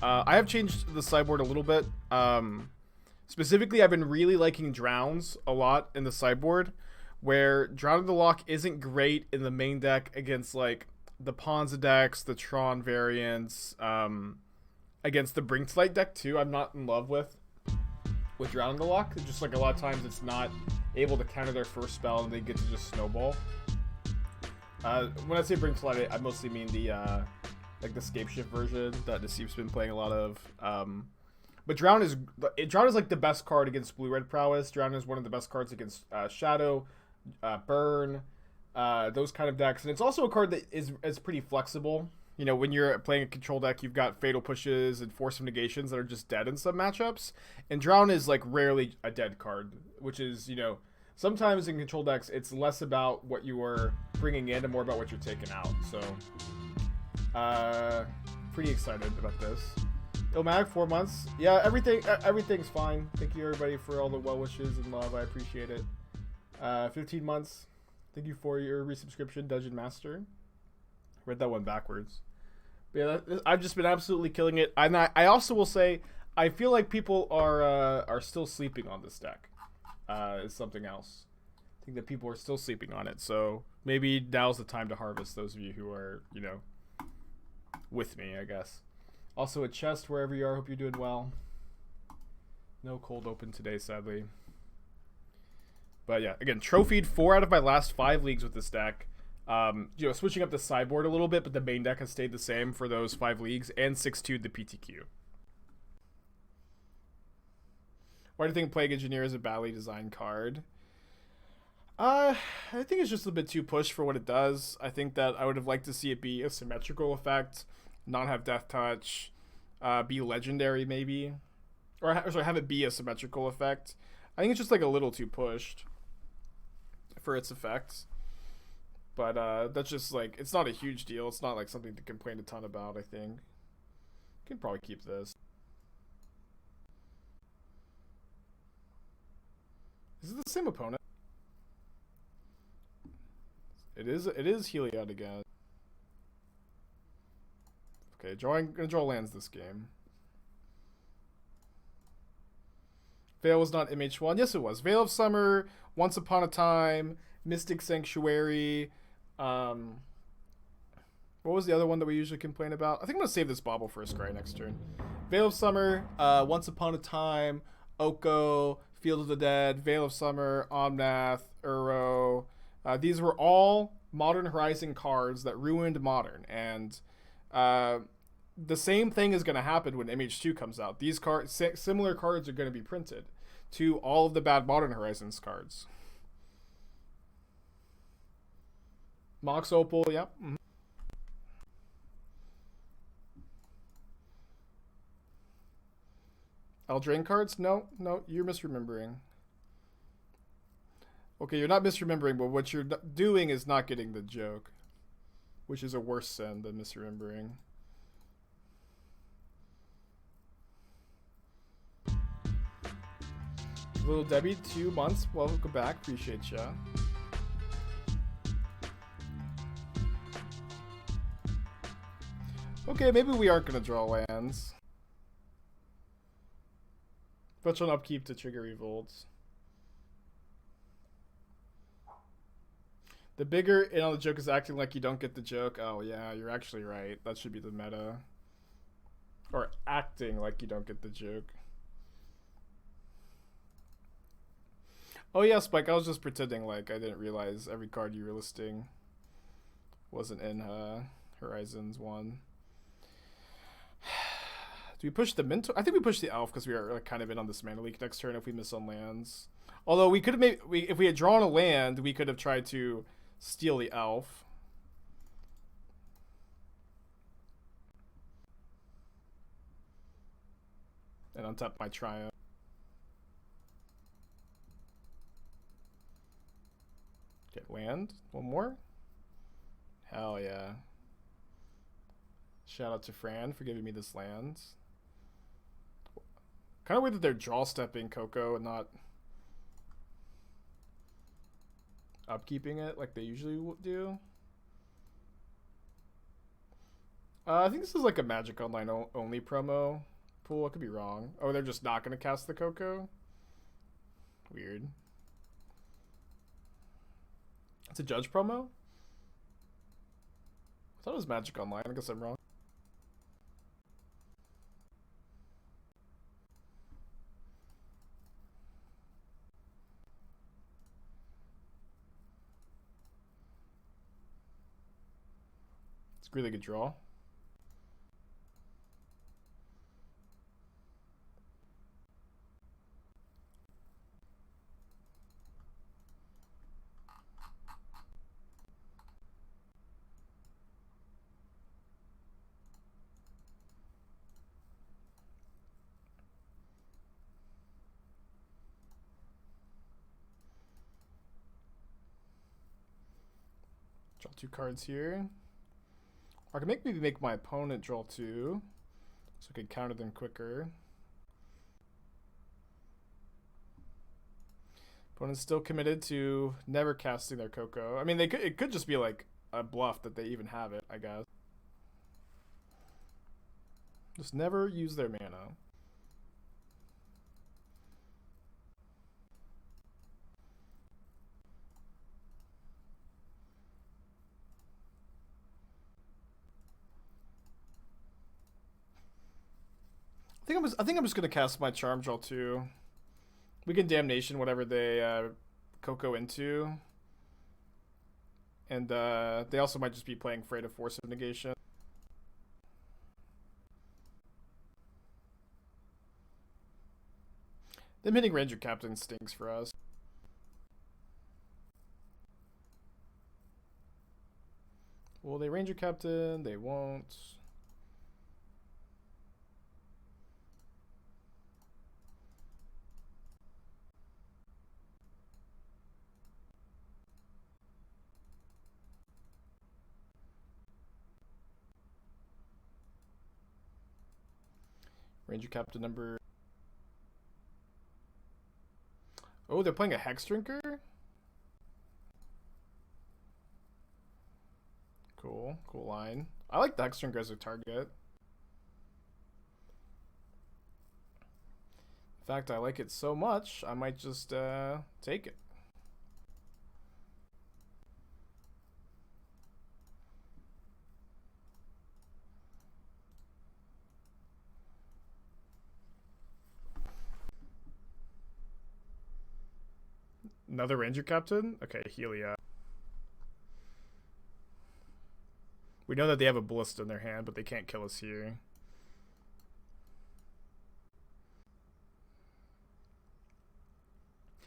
I have changed the sideboard a little bit. Specifically, I've been really liking Drowns a lot in the sideboard, where Drowned Loch isn't great in the main deck against like the Ponza decks, the Tron variants, against the Brinkslight deck too. I'm not in love with Drowned Loch. Just like a lot of times it's not able to counter their first spell and they get to just snowball. When I say Brinkslight, I mostly mean the like the Scape Shift version that Nasib's been playing a lot of. But Drown is like the best card against blue-red prowess. Drown is one of the best cards against Shadow, Burn, those kind of decks. And it's also a card that is pretty flexible. You know, when you're playing a control deck, you've got Fatal Pushes and Force of Negations that are just dead in some matchups. And Drown is like rarely a dead card, which is, you know, sometimes in control decks, it's less about what you are bringing in and more about what you're taking out. So, pretty excited about this. Ilmatic, 4 months. Yeah, everything's fine. Thank you everybody for all the well wishes and love. I appreciate it. 15 months. Thank you for your resubscription, Dungeon Master. Read that one backwards. But yeah, I've just been absolutely killing it. I also will say, I feel like people are still sleeping on this deck. Is something else. I think that people are still sleeping on it. So maybe now's the time to harvest those of you who are, you know, with me, I guess. Also a chest wherever you are. Hope you're doing well. No cold open today, sadly. But yeah, again, trophied 4 out of my last 5 leagues with this deck. You know, switching up the sideboard a little bit, but the main deck has stayed the same for those 5 leagues, and 6-2'd the PTQ. Why do you think Plague Engineer is a badly designed card? I think it's just a bit too pushed for what it does. I think that I would have liked to see it be a symmetrical effect, not have Death Touch, be legendary maybe, or sorry, have it be a symmetrical effect. I think it's just like a little too pushed for its effects. But that's just like, it's not a huge deal. It's not like something to complain a ton about, I think. Can probably keep this. Is it the same opponent? It is Heliod again. Okay, gonna draw lands this game. Veil was not MH1. Yes, it was. Veil of Summer, Once Upon a Time, Mystic Sanctuary. What was the other one that we usually complain about? I think I'm going to save this Bauble for a scry next turn. Veil of Summer, Once Upon a Time, Oko, Field of the Dead, Veil of Summer, Omnath, Uro. These were all Modern Horizon cards that ruined Modern. And the same thing is going to happen when MH2 comes out. These cards, similar cards are going to be printed to all of the bad Modern Horizons cards. Mox Opal, yep. Mm-hmm. Eldraine cards? No, you're misremembering. Okay, you're not misremembering, but what you're doing is not getting the joke, which is a worse sin than misremembering. Little Debbie, 2 months. Welcome back. Appreciate ya. Okay, maybe we aren't going to draw lands. Fetch on upkeep to trigger revolts. The bigger in on the joke is acting like you don't get the joke. Oh yeah, you're actually right. That should be the meta. Or acting like you don't get the joke. Oh yeah, Spike, I was just pretending like I didn't realize every card you were listing wasn't in Horizons 1. Do we push the Mentor? I think we push the Elf because we are like, kind of in on this Mana Leak next turn if we miss on lands. Although we could have made, if we had drawn a land, we could have tried to steal the Elf. And untap my Triumph. Okay, land. One more. Hell yeah. Shout out to Fran for giving me this land. Kind of weird that they're draw stepping Coco and not upkeeping it like they usually do. I think this is like a Magic Online only promo pool. I could be wrong. Oh, they're just not going to cast the Coco? Weird. It's a Judge promo? I thought it was Magic Online. I guess I'm wrong. It's a really good draw. Draw 2 cards here. Or I can maybe make my opponent draw 2, so I could counter them quicker. Opponent's still committed to never casting their Coco. I mean, it could just be like a bluff that they even have it, I guess. Just never use their mana. I think I'm just gonna cast my Charm Draw too. We can Damnation whatever they Coco into, and they also might just be playing Freight of Force of Negation. Them hitting Ranger Captain stinks for us. Will they Ranger Captain? They won't. Ranger Captain number... Oh, they're playing a Hex Drinker? Cool. Cool line. I like the Hex Drinker as a target. In fact, I like it so much, I might just take it. Another Ranger Captain? Okay, Helia. We know that they have a Ballista in their hand, but they can't kill us here.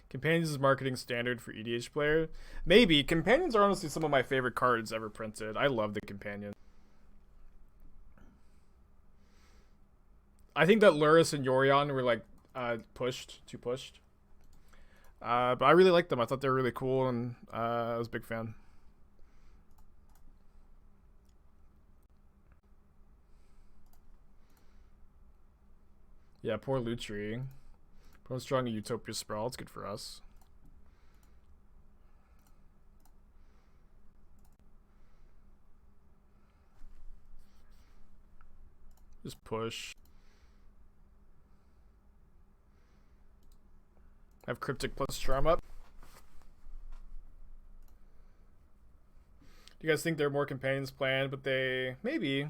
Companions is marketing standard for EDH player. Maybe. Companions are honestly some of my favorite cards ever printed. I love the Companion. I think that Lurrus and Yorion were like too pushed. But I really liked them. I thought they were really cool, and I was a big fan. Yeah, poor Lutri. Opponent's drawing a Utopia Sprawl. It's good for us. Just push. Have Cryptic plus Charm up. Do you guys think there are more companions planned? But they... Maybe.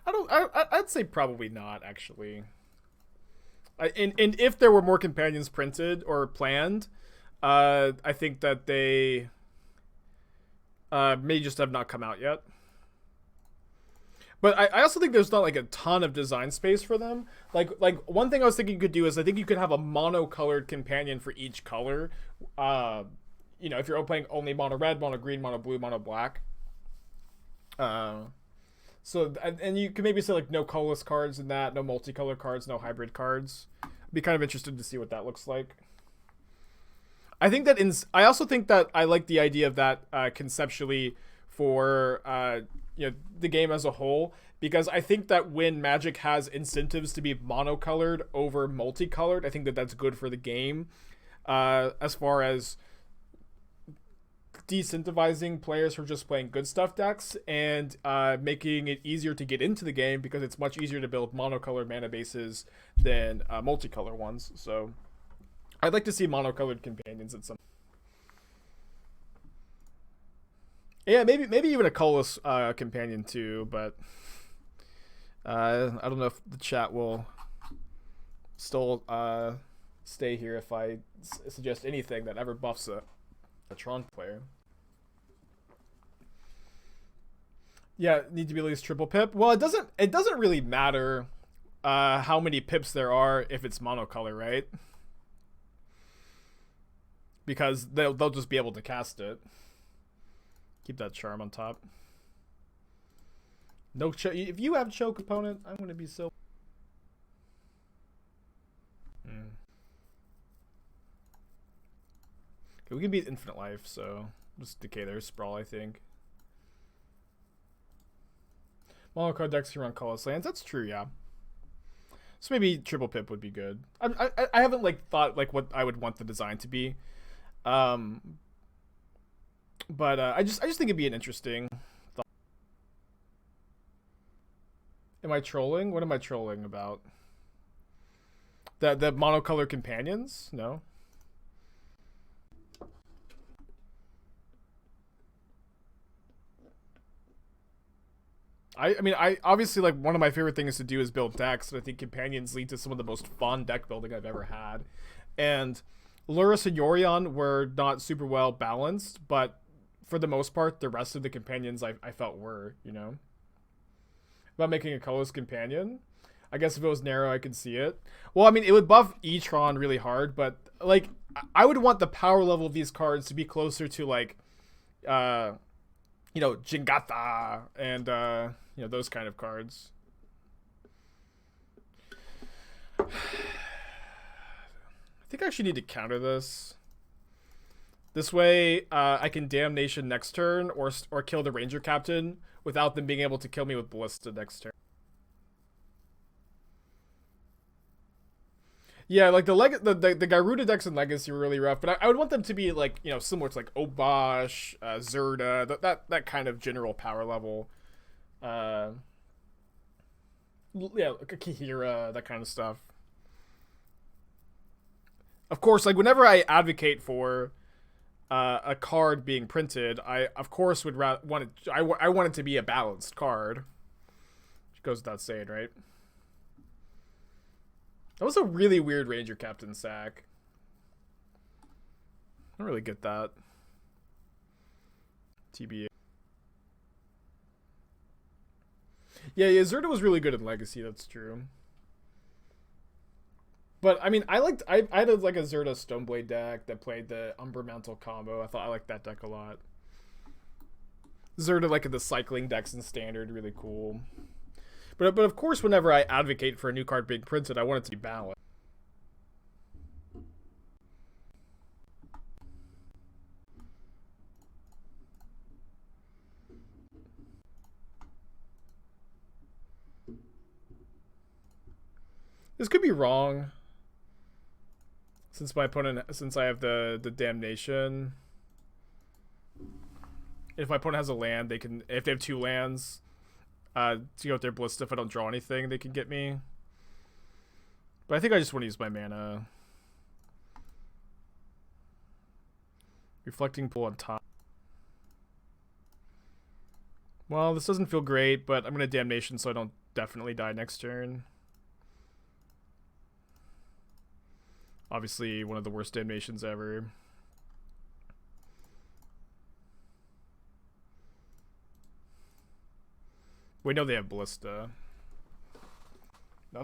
I'd say probably not, actually. And if there were more companions printed or planned, I think that they may just have not come out yet. But I also think there's not like a ton of design space for them. Like one thing I was thinking you could do is I think you could have a mono-colored companion for each color. You know, if you're playing only mono red, mono green, mono blue, mono black. So and you can maybe say like no colorless cards in that, no multicolor cards, no hybrid cards. I'd be kind of interested to see what that looks like. I think that I also think that I like the idea of that conceptually for you know, the game as a whole, because I think that when Magic has incentives to be monocolored over multicolored, I think that that's good for the game, as far as decentivizing players who are just playing good stuff decks and making it easier to get into the game because it's much easier to build monocolored mana bases than multicolor ones. So I'd like to see monocolored companions at some. Yeah, maybe even a colorless companion too, but I don't know if the chat will still stay here if I suggest anything that ever buffs a Tron player. Yeah, need to be at least triple pip. Well, it doesn't really matter how many pips there are if it's monocolor, right? Because they'll just be able to cast it. Keep that charm on top. No choke. If you have choke opponent, I'm gonna be so. Okay, we can beat Infinite Life, so just Decay there, Sprawl, I think. Monocard decks can run colorless lands. That's true, yeah. So maybe triple pip would be good. I haven't like thought like what I would want the design to be. But I just think it'd be an interesting thought. Am I trolling? What am I trolling about? The monocolor companions? No. I mean, I obviously, like, one of my favorite things to do is build decks, and I think companions lead to some of the most fun deck building I've ever had. And Lurrus and Yorion were not super well balanced, but for the most part, the rest of the companions I felt were, you know? About making a colorless companion, I guess if it was narrow, I could see it. Well, I mean, it would buff E-Tron really hard, but, like, I would want the power level of these cards to be closer to, like, you know, Jingata and, you know, those kind of cards. I think I actually need to counter this. This way, I can Damnation next turn or kill the Ranger Captain without them being able to kill me with Ballista next turn. Yeah, like the Garuda decks in Legacy were really rough, but I would want them to be like, you know, similar to like Obosh, Zerda, that kind of general power level. Yeah, like a Kihira, that kind of stuff. Of course, like whenever I advocate for a card being printed, I of course would want it. I want it to be a balanced card. Which goes without saying, right? That was a really weird Ranger Captain sack. I don't really get that. TBA. Yeah, Zerda was really good in Legacy, that's true. But I mean, I had like a Zerda Stoneblade deck that played the Umbra Mantle combo. I liked that deck a lot. Zerda like in the cycling decks in Standard, really cool. But of course, whenever I advocate for a new card being printed, I want it to be balanced. This could be wrong. Since I have the Damnation. If my opponent has a land, they can, if they have 2 lands, to go with their Ballista, if I don't draw anything, they can get me. But I think I just want to use my mana. Reflecting Pool on top. Well, this doesn't feel great, but I'm going to Damnation so I don't definitely die next turn. Obviously, one of the worst Damnations ever. We know they have Ballista. No.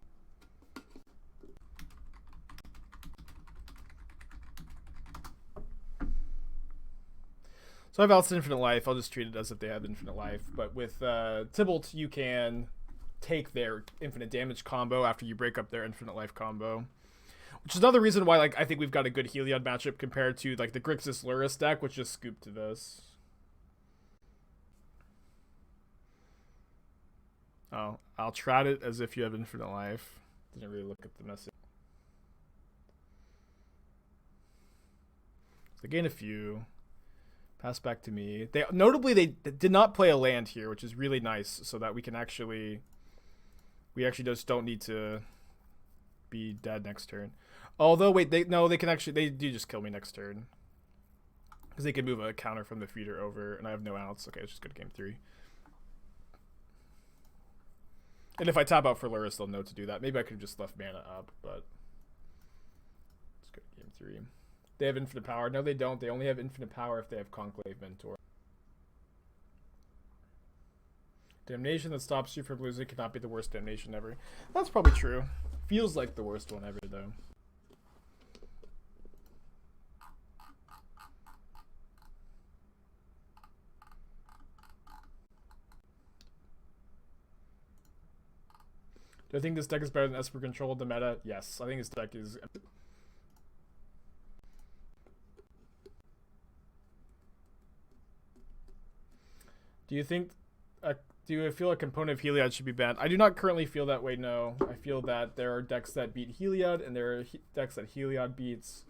So I have Al's Infinite Life. I'll just treat it as if they have Infinite Life. But with Tibalt, you can take their Infinite Damage combo after you break up their Infinite Life combo. Which is another reason why, like, I think we've got a good Heliod matchup compared to, like, the Grixis Lurrus deck, which just scooped to this. Oh, I'll try it as if you have Infinite Life. Didn't really look at the message. So gain a few. Pass back to me. They did not play a land here, which is really nice, so that we actually just don't need to be dead next turn. Although wait, they do just kill me next turn. Because they can move a counter from the feeder over, and I have no outs. Okay, let's just go to game 3. And if I tap out for Lurrus, they'll know to do that. Maybe I could have just left mana up, but let's go to game 3. They have infinite power. No, they don't. They only have infinite power if they have Conclave Mentor. Damnation that stops you from losing cannot be the worst damnation ever. That's probably true. Feels like the worst one ever, though. Do I think this deck is better than Esper Control, the meta? Yes, I think this deck is... Do you feel a component of Heliod should be banned? I do not currently feel that way, no. I feel that there are decks that beat Heliod, and there are decks that Heliod beats.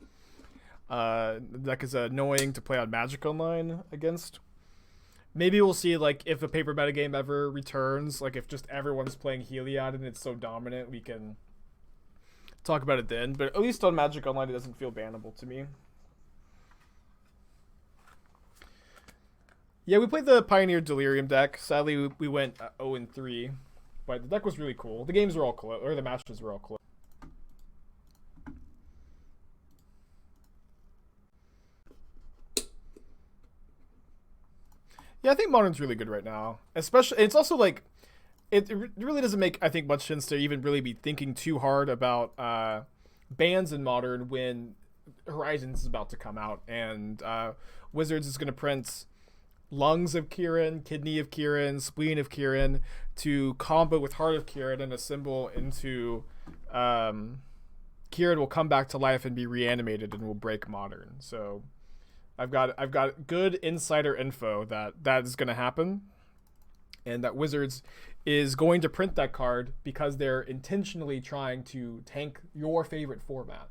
The deck is annoying to play on Magic Online against. Maybe we'll see, like, if a paper metagame ever returns, like, if just everyone's playing Heliod and it's so dominant, we can talk about it then. But at least on Magic Online, it doesn't feel bannable to me. Yeah, we played the Pioneer Delirium deck. Sadly, we went 0-3, but the deck was really cool. The games were all close, or the matches were all close. Yeah, I think Modern's really good right now. Especially, it's also like, it really doesn't make, I think, much sense to even really be thinking too hard about bans in Modern when Horizons is about to come out, and Wizards is going to print Lungs of Kirin, Kidney of Kirin, Spleen of Kirin to combo with Heart of Kirin and assemble into Kirin will come back to life and be reanimated and will break Modern. So I've got good insider info that is going to happen, and that Wizards is going to print that card because they're intentionally trying to tank your favorite format.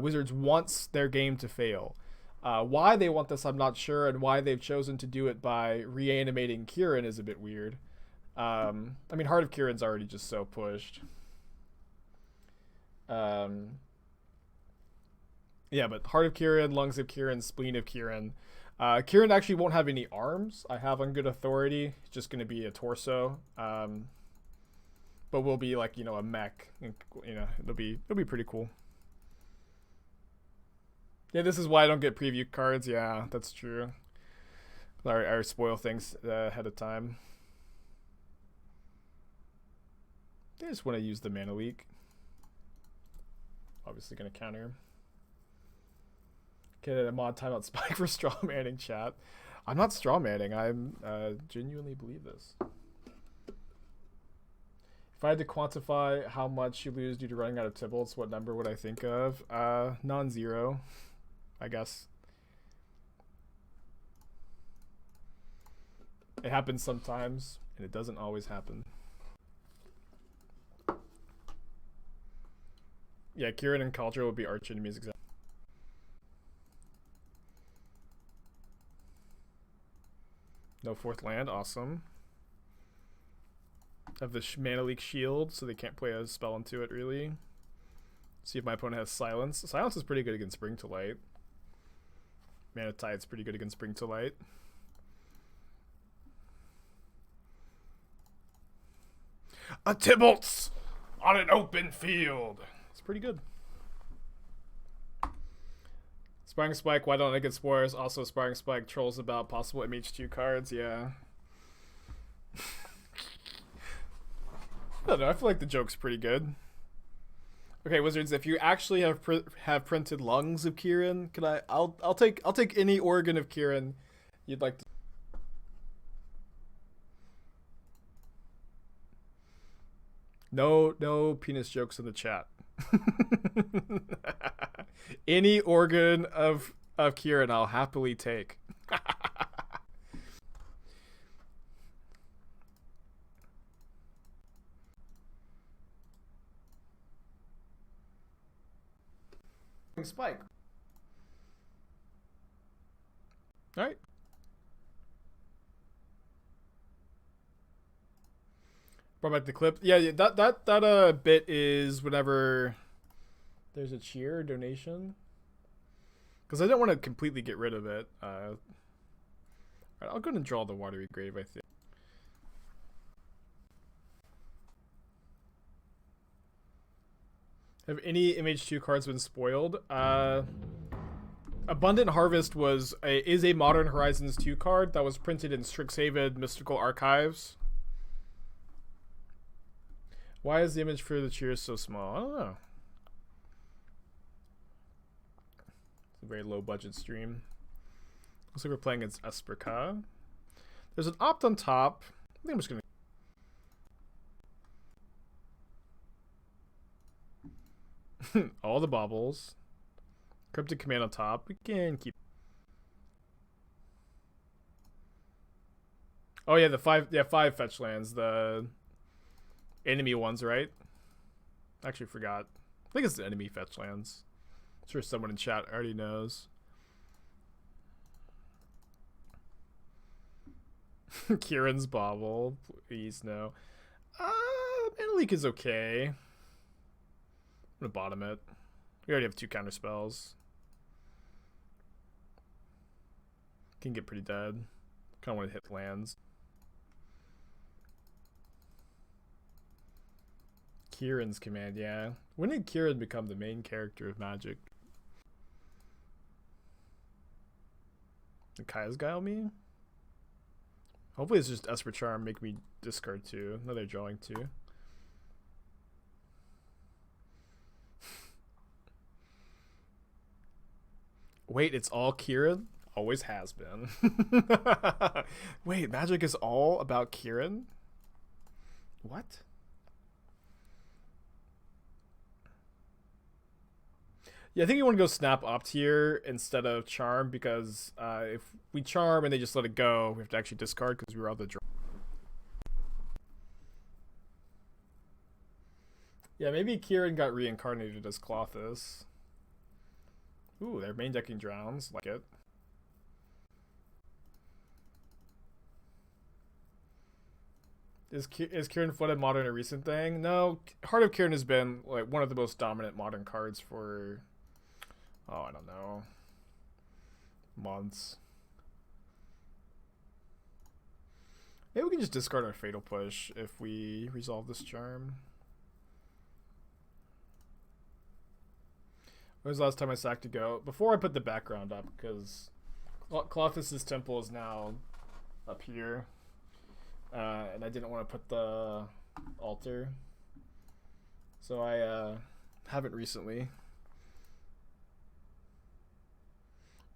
Wizards wants their game to fail. Why they want this, I'm not sure, and why they've chosen to do it by reanimating Kirin is a bit weird. I mean, Heart of Kirin's already just so pushed. Yeah, but Heart of Kirin, Lungs of Kirin, Spleen of Kirin. Kirin actually won't have any arms. I have on good authority. It's just going to be a torso. But will be like, a mech. It'll be pretty cool. Yeah, this is why I don't get preview cards. Yeah, that's true. I spoil things ahead of time. I just want to use the mana leak. Obviously going to counter. Get a mod timeout spike for straw manning, chat. I'm not straw manning. I'm genuinely believe this. If I had to quantify how much you lose due to running out of Tibalts, what number would I think of? Non-zero, I guess. It happens sometimes, and it doesn't always happen. Yeah, Kirin and Kaldra would be arch enemies exactly. No fourth land, awesome. Have the mana leak shield, so they can't play a spell into it, really. See if my opponent has silence. Silence is pretty good against Spring to Light. Mana Tide's pretty good against Spring to Light. A Tibalt's on an open field. It's pretty good. Sparring Spike, why don't I get Spores? Also, Sparring Spike trolls about possible MH2 cards, yeah. I don't know, I feel like the joke's pretty good. Okay, Wizards, if you actually have printed Lungs of Kirin, I'll take any organ of Kirin you'd like to. No penis jokes in the chat. Any organ of Kirin I'll happily take. Spike. All right. Brought back the clip. Yeah, that bit is whenever there's a cheer donation. Because I don't want to completely get rid of it. Alright, I'll go ahead and draw the Watery Grave, I think. Have any MH2 cards been spoiled? Abundant Harvest is a Modern Horizons 2 card that was printed in Strixhaven Mystical Archives. Why is the image for the cheers so small? I don't know. It's a very low budget stream. Looks like we're playing against Esperka. There's an opt on top. I think I'm just gonna. All the baubles. Cryptic Command on top. We can keep. Oh yeah, the five fetch lands. The enemy ones, right? Actually forgot. I think it's the enemy fetch lands. I'm sure someone in chat already knows. Kieran's Bauble. Please no. Mana Leak is okay. I'm gonna bottom it. We already have 2 counter spells. Can get pretty dead. Kinda wanna hit lands. Kieran's Command, yeah. When did Kieran become the main character of Magic? Did Kaya's Guile me? Hopefully it's just Esper Charm make me discard 2. No, they're drawing 2. Wait, it's all Kieran? Always has been. Wait, Magic is all about Kieran? What? Yeah, I think you want to go Snap Opt here instead of Charm because if we Charm and they just let it go, we have to actually discard because we were out the draw. Yeah, maybe Kieran got reincarnated as Klothys. Ooh, they're main decking Drowns. Like it. Is Kieran Flooded Modern a recent thing? No, Heart of Kieran has been like one of the most dominant modern cards for, oh, I don't know, months. Maybe we can just discard our Fatal Push if we resolve this charm. When was the last time I sacked to go? Before I put the background up, because Klothys' temple is now up here. And I didn't want to put the altar. So I haven't recently.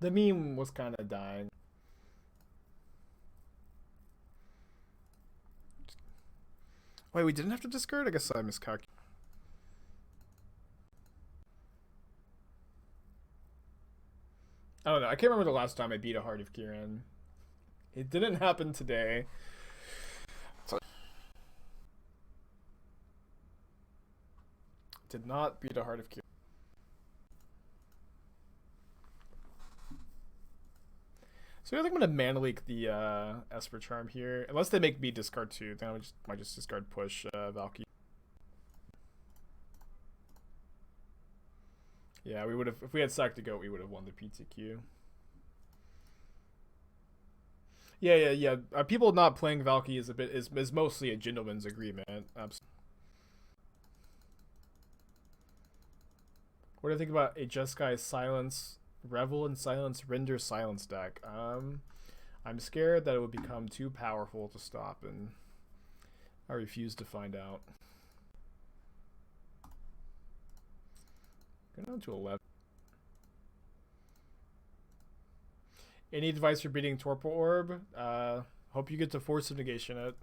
The meme was kind of dying. Wait, we didn't have to discard? I guess I miscalculated. I don't know. I can't remember the last time I beat a Heart of Kieran. It didn't happen today. Did not beat a Heart of Kieran. So I think I'm gonna Mana Leak the Esper Charm here, unless they make me discard 2. Then I might just discard push Valki. Yeah, we would have if we had sacked to go. We would have won the PTQ. Yeah. People not playing Valki is mostly a gentleman's agreement. Absolutely. What do I think about a Jeskai Silence, Revel in Silence, Render Silence deck? I'm scared that it would become too powerful to stop, and I refuse to find out. Go down to 11. Any advice for beating Torpor Orb? Hope you get to Force of Negation it.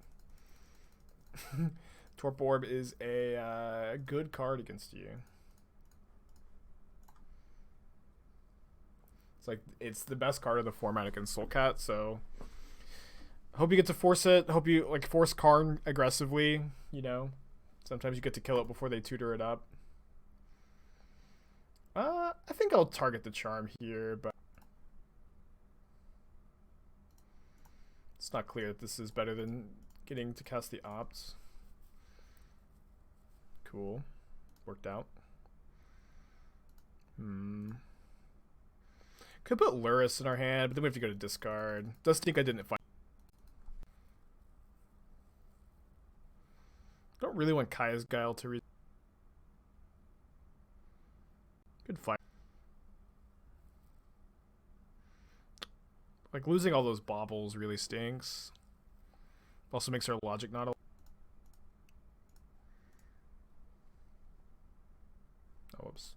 Torpor Orb is a good card against you. It's the best card of the format against Soulcat, so hope you get to force it. Hope you force Karn aggressively, you know. Sometimes you get to kill it before they tutor it up. I think I'll target the charm here, but It's not clear that this is better than getting to cast the Opts. Cool. Worked out. Could put Lurrus in our hand, but then we have to go to discard. Does think I didn't find. Don't really want Kaya's Guile to good fight. Like losing all those baubles really stinks. Also makes our logic not. Oh, whoops.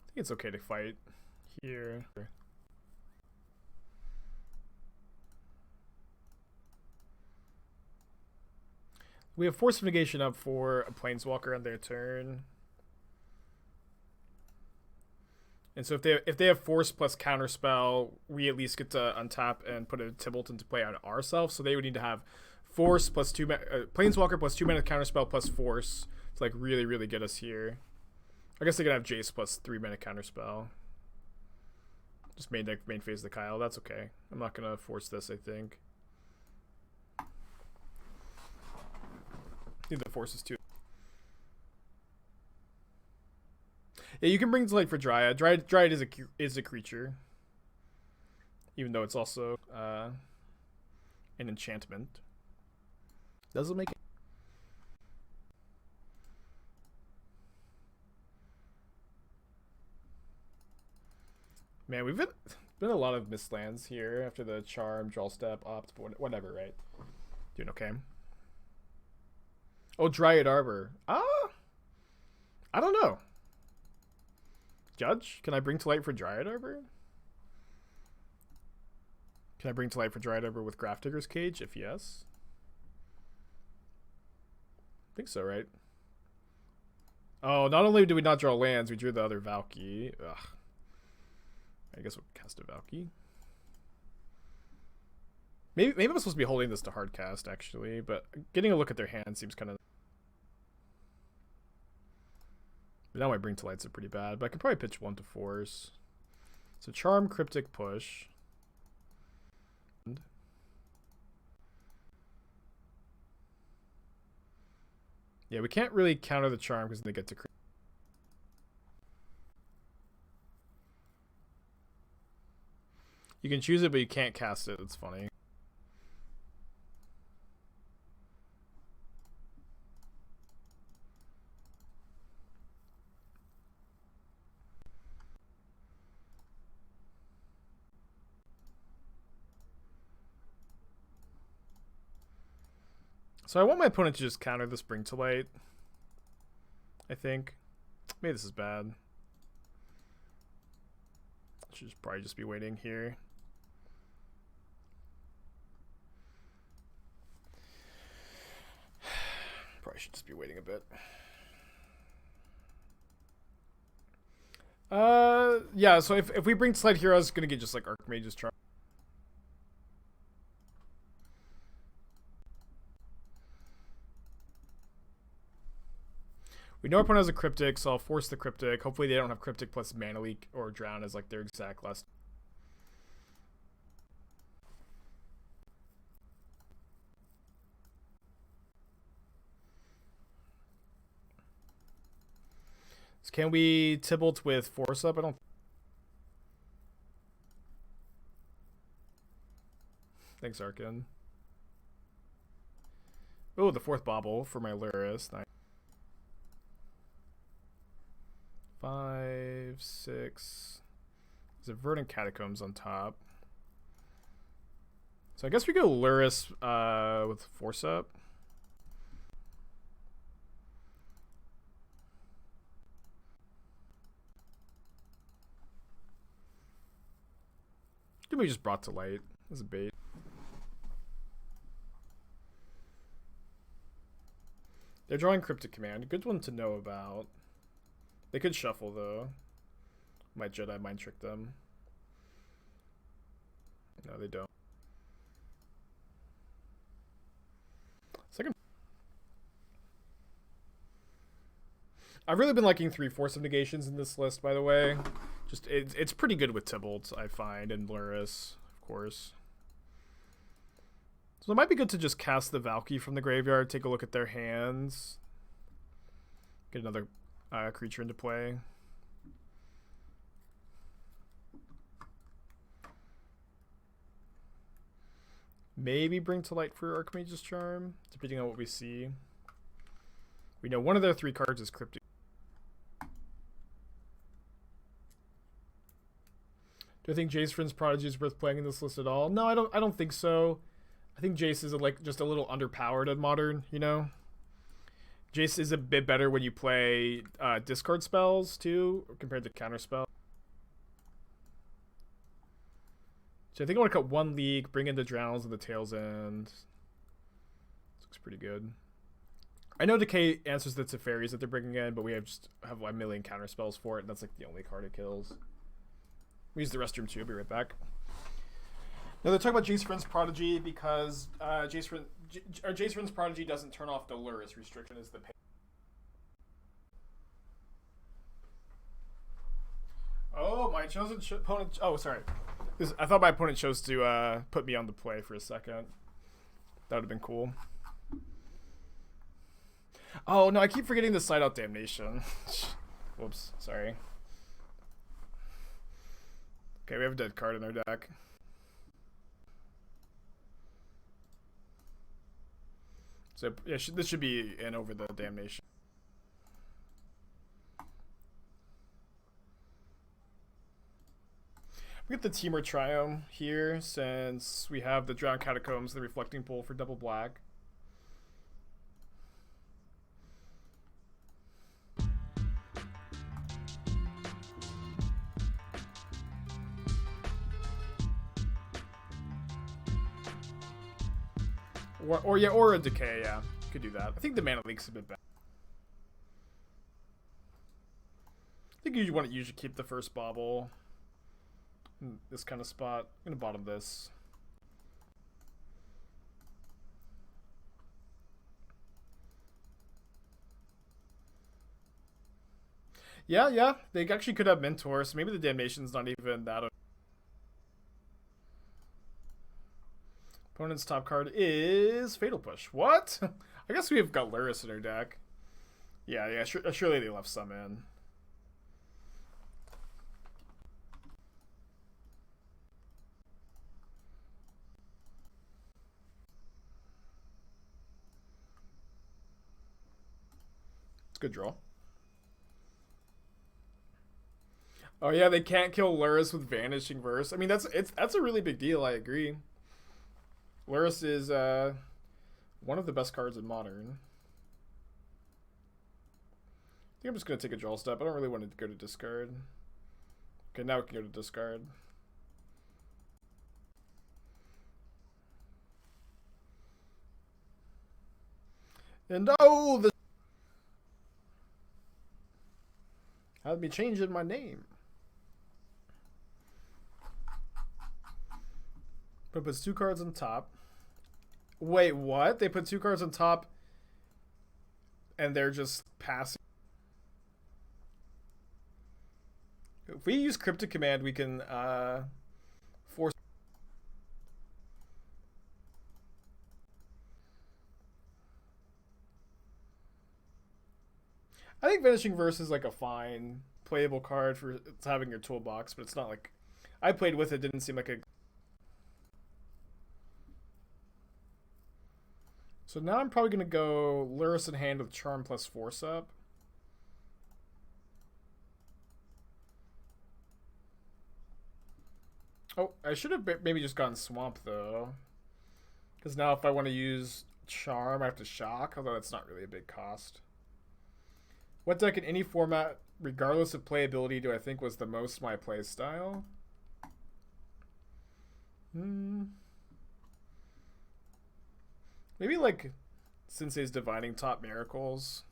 I think it's okay to fight here. We have Force of Negation up for a Planeswalker on their turn. And so if they have Force plus Counterspell, we at least get to untap and put a Tibalt into play on ourselves. So they would need to have Force plus Planeswalker plus 2 mana Counterspell plus Force to like really get us here. I guess they could have Jace plus 3 mana Counterspell. Just main phase the Kyle. That's okay. I'm not gonna force this, I think. I think the force is too. Yeah, you can bring to light for Dryad. Dryad is a creature, even though it's also an enchantment. Doesn't make it. Man, we've been a lot of mistlands here after the Charm, Draw Step, Opt, whatever, right? Doing okay. Oh, Dryad Arbor. I don't know. Judge, can I bring to light for Dryad Arbor? Can I bring to light for Dryad Arbor with Grafdigger's Cage? If yes. I think so, right? Oh, not only did we not draw lands, we drew the other Valki. Ugh. I guess we'll cast a Valki. Maybe I'm supposed to be holding this to hard cast, actually, but getting a look at their hand seems kind of... But now my Bring to Lights are pretty bad, but I could probably pitch 1 to Force. So Charm, Cryptic, Push. Yeah, we can't really counter the Charm because they get to... You can choose it, but you can't cast it. That's funny. So I want my opponent to just counter this Bring to Light. I think. Maybe this is bad. I should probably just be waiting here. Probably should just be waiting a bit. Yeah, so if we bring Slide Heroes, it's gonna get just like Archmage's Charm. We know our opponent has a Cryptic, so I'll force the Cryptic. Hopefully they don't have Cryptic plus Mana Leak or Drown as like their exact last. So can we Tibalt with Force Up? I don't. Thanks, Arkin. Oh, the 4th Bauble for my Lurrus. Nice. 5, 6. There's a Verdant Catacombs on top. So I guess we go Lurrus with Force Up. Could be just brought to light as a bait. They're drawing Cryptic Command. Good one to know about. They could shuffle, though. Might Jedi Mind Trick them. No, they don't. Second. I've really been liking 3 Force of Negations in this list, by the way. Just it's pretty good with Tibalt, I find, and Lurrus, of course. So it might be good to just cast the Valki from the graveyard, take a look at their hands, get another creature into play. Maybe bring to light for Archmage's Charm, depending on what we see. We know one of their 3 cards is Cryptic. Do I think Jace Vryn's Prodigy is worth playing in this list at all? No, I don't think so. I think Jace is like just a little underpowered in Modern, you know? Jace is a bit better when you play discard spells too, compared to counter spell. So I think I want to cut 1 League, bring in the Drowns and the Tail's End. This looks pretty good. I know Decay answers the Teferis that they're bringing in, but we have a million counter spells for it, and that's like the only card it kills. We use the restroom too. I'll be right back. Now they're talking about Jace Vryn's Prodigy because Jace Vryn's Prodigy doesn't turn off the Lurrus restriction as the pay. Oh, my chosen opponent. Oh, sorry. I thought my opponent chose to put me on the play for a second. That would have been cool. Oh, no, I keep forgetting to side out Damnation. Whoops, sorry. Okay, we have a dead card in our deck. So, yeah, this should be in over the Damnation. We get the Temur Triome here since we have the Drowned Catacombs, the Reflecting Pool for double black. Or a Decay, yeah. Could do that. I think the Mana Leak's a bit better. I think you want to usually keep the first Bauble in this kind of spot. I'm going to bottom this. Yeah. They actually could have Mentor, so maybe the Damnation's not even that. Opponent's top card is Fatal Push. What? I guess we've got Lurrus in our deck. Yeah, surely they left some in. It's a good draw. Oh yeah, they can't kill Lurrus with Vanishing Verse. I mean, that's a really big deal, I agree. Lurrus is one of the best cards in Modern. I think I'm just going to take a draw step. I don't really want to go to discard. Okay, now we can go to discard. And oh, the had me changing my name. But it puts 2 cards on top. Wait, what? They put 2 cards on top and they're just passing. If we use Cryptic Command, we can force. I think Vanishing Verse is like a fine playable card for having your toolbox, but it's not like I played with it. Didn't seem like a. So now I'm probably going to go Lurrus in hand with Charm plus Force up. Oh, I should have maybe just gotten Swamp, though. Because now if I want to use Charm, I have to Shock, although that's not really a big cost. What deck in any format, regardless of playability, do I think was the most my play style? Maybe like Sensei's Divining Top Miracles.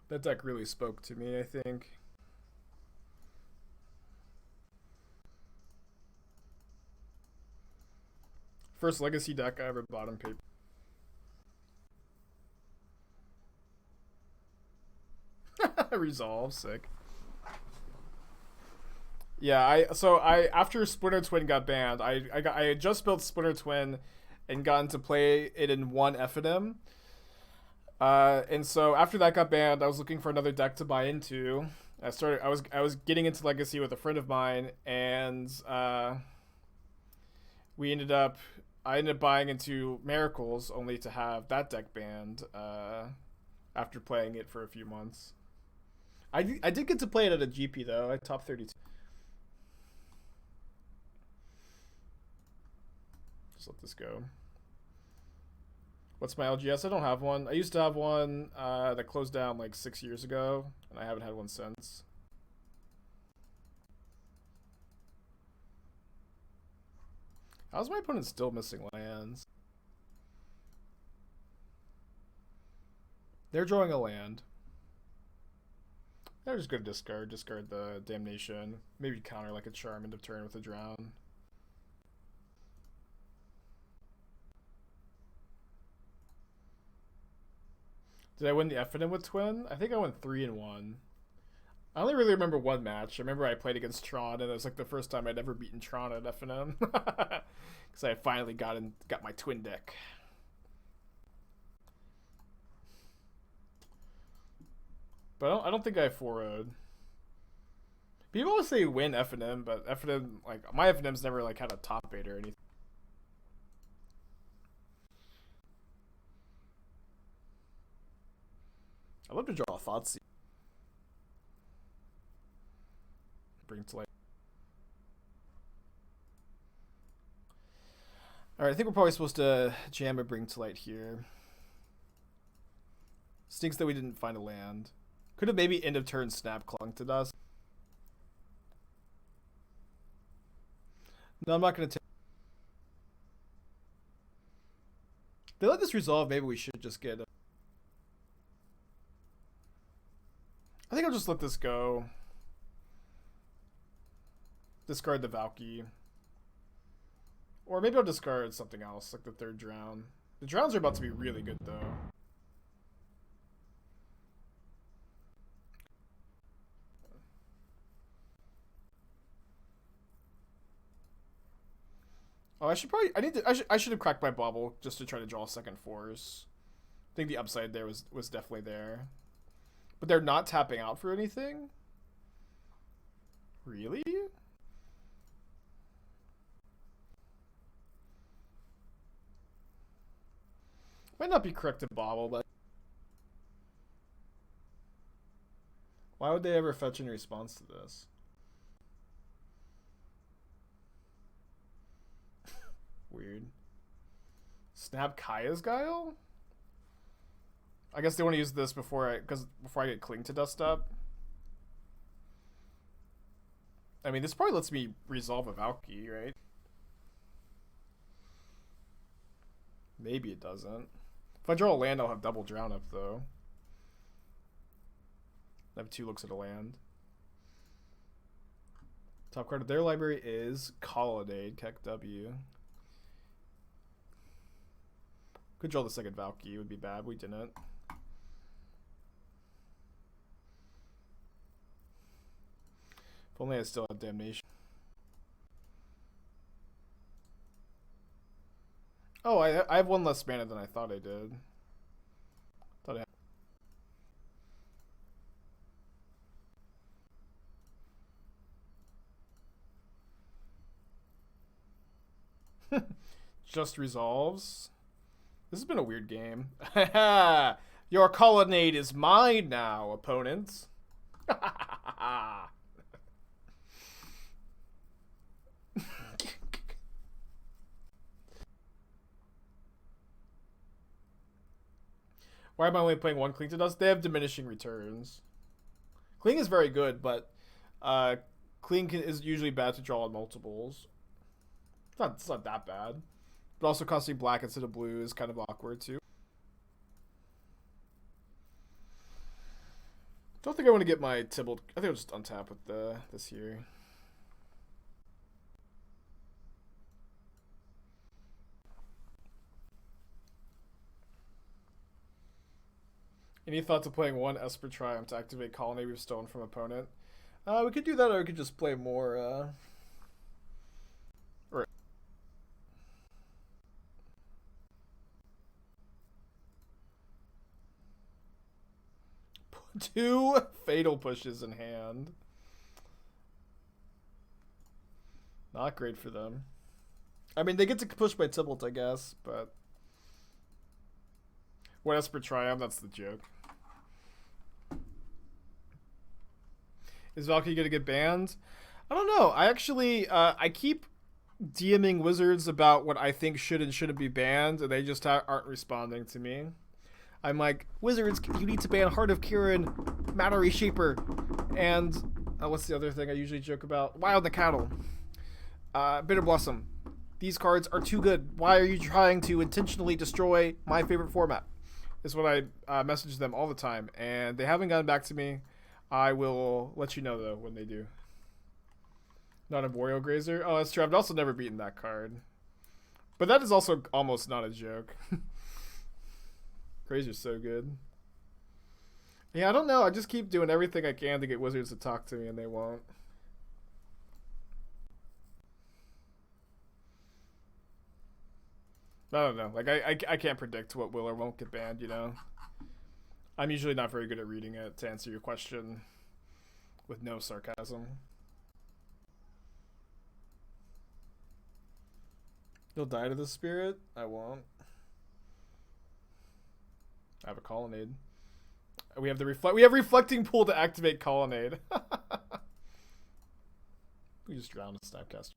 That deck really spoke to me, I think. First Legacy deck I ever bought on paper. Resolve, sick. Yeah, after Splinter Twin got banned, I had just built Splinter Twin and gotten to play it in one FNM. And so after that got banned, I was looking for another deck to buy into. I was getting into Legacy with a friend of mine, and I ended up buying into Miracles only to have that deck banned after playing it for a few months. I did get to play it at a GP though. I top 32. Just let this go. What's my LGS? I don't have one. I used to have one that closed down like 6 years ago, and I haven't had one since. How's my opponent still missing lands? They're drawing a land. They're just gonna discard the Damnation. Maybe counter like a Charm end of turn with a Drown. Did I win the FNM with Twin? I think I went 3-1. I only really remember one match. I remember I played against Tron, and it was like the first time I'd ever beaten Tron at FNM. Because I finally got my Twin deck. But I don't think I 4-0'd. People always say win FNM, but FNM, like, my FNM's never like had a top 8 or anything. I'd love to draw a Thoughtseize. Bring to light. Alright, I think we're probably supposed to jam a Bring to Light here. Stinks that we didn't find a land. Could have maybe end of turn Snap clunked at us. No, I'm not going to take. If they let this resolve, maybe we should just get. I think I'll just let this go. Discard the Valki. Or maybe I'll discard something else, like the third Drown. The Drowns are about to be really good, though. Oh, I should have cracked my Bauble just to try to draw a second Force. I think the upside there was definitely there. But they're not tapping out for anything? Really? Might not be correct to Bauble, but why would they ever fetch in response to this? Weird. Snap Kaya's Guile? I guess they want to use this before I get Cling to Dust up. I mean, this probably lets me resolve a Valki, right? Maybe it doesn't. If I draw a land, I'll have double Drown up, though. I have 2 looks at a land. Top card of their library is Colonnade, Keck W. Could draw the second Valki, would be bad. We didn't. If only I still had Damnation. Oh, I have 1 less mana than I thought I did. Thought I had... Just resolves. This has been a weird game. Your colonnade is mine now, opponents. Why am I only playing 1 Cling to Dust? They have diminishing returns. Cling is very good, but Cling is usually bad to draw on multiples. It's not that bad. But also costing black instead of blue is kind of awkward too. Don't think I want to get my Tibalt. I think I'll just untap with this here. Any thoughts of playing one Esper Triumph to activate Colony we've stolen from opponent? We could do that, or we could just play more. Or 2 fatal pushes in hand. Not great for them. I mean, they get to push by Tibalt, I guess, but what Esper Triumph? That's the joke. Is Valki gonna get banned? I don't know. I actually, I keep DMing Wizards about what I think should and shouldn't be banned, and they just aren't responding to me. I'm like, Wizards, you need to ban Heart of Kirin, Matter Reshaper, and what's the other thing I usually joke about? Wild the Cattle. Bitter Blossom. These cards are too good. Why are you trying to intentionally destroy my favorite format? Is what I message them all the time, and they haven't gotten back to me. I will let you know, though, when they do. Not a Boreal Grazer? Oh, that's true. I've also never beaten that card. But that is also almost not a joke. Grazer's so good. Yeah, I don't know. I just keep doing everything I can to get Wizards to talk to me, and they won't. I don't know. Like, I can't predict what will or won't get banned, you know? I'm usually not very good at reading it, to answer your question with no sarcasm. You'll die to the spirit? I won't. I have a Colonnade. We have Reflecting Pool to activate Colonnade. We just drowned a Snapcaster.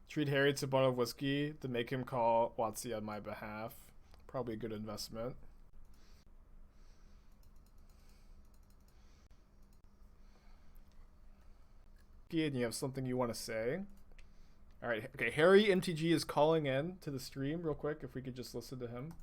Treat Harry to a bottle of whiskey to make him call Watsy on my behalf. Probably a good investment. And you have something you want to say. Alright, okay, Harry MTG is calling in to the stream real quick, if we could just listen to him.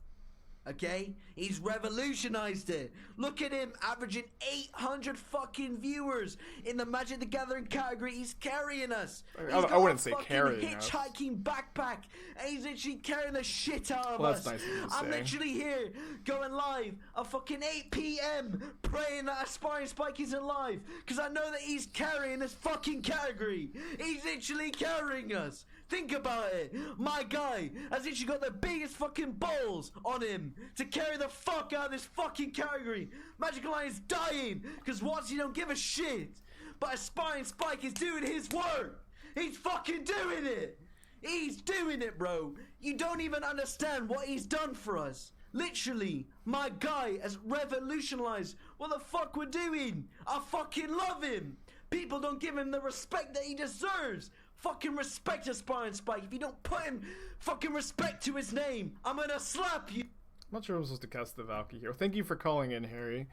Okay, he's revolutionized it. Look at him, averaging 800 fucking viewers in the Magic the Gathering category. He's carrying us. I wouldn't say carrying us. Hitchhiking backpack, and he's literally carrying the shit out of us. That's nice of you to I'm say. literally here, going live at fucking 8 p.m. praying that Aspiring Spike isn't live, because I know that he's carrying this fucking category. He's literally carrying us. Think about it. My guy has literally got the biggest fucking balls on him to carry the fuck out of this fucking category. Magic Alliance dying because Watsy don't give a shit. But Aspiring Spike is doing his work. He's fucking doing it. He's doing it, bro. You don't even understand what he's done for us. Literally, my guy has revolutionized what the fuck we're doing. I fucking love him. People don't give him the respect that he deserves. Fucking respect Aspiring Spike. If you don't put him fucking respect to his name, I'm gonna slap you. I'm not sure I'm supposed to cast the Valki here. Thank you for calling in, Harry.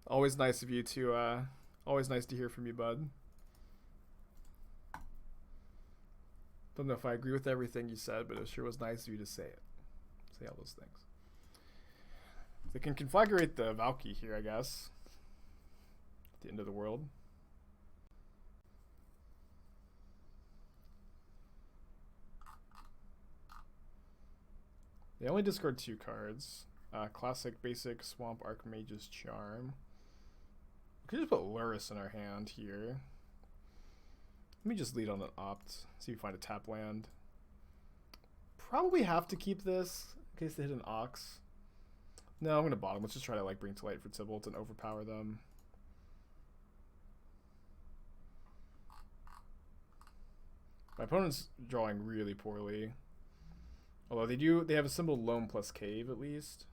Always nice of you to, always nice to hear from you, bud. Don't know if I agree with everything you said, but it sure was nice of you to say it. Say all those things. They can configurate the Valki here, I guess. At the end of the world. They only discard 2 cards. Classic, basic, Swamp, Archmage's Charm. We could just put Lurrus in our hand here. Let me just lead on an Opt. See if we find a tap land. Probably have to keep this in case they hit an Ox. No, I'm going to bottom. Let's just try to like bring to light for Tibalt and overpower them. My opponent's drawing really poorly. Although they have a symbol Loam plus Cave at least.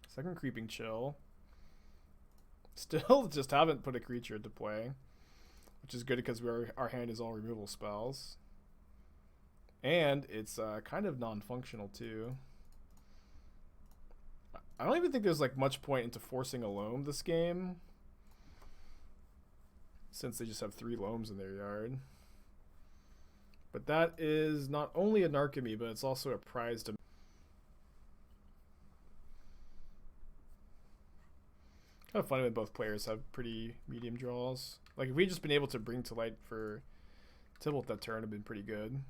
Second Creeping Chill. Still just haven't put a creature into play, which is good because our hand is all removal spells. And it's kind of non-functional too. I don't even think there's like much point into forcing a Loam this game, since they just have 3 Loams in their yard. But that is not only a Narcomy, but it's also a prized. Kind of funny when both players have pretty medium draws. Like if we just been able to bring to light for Tibalt that turn have been pretty good.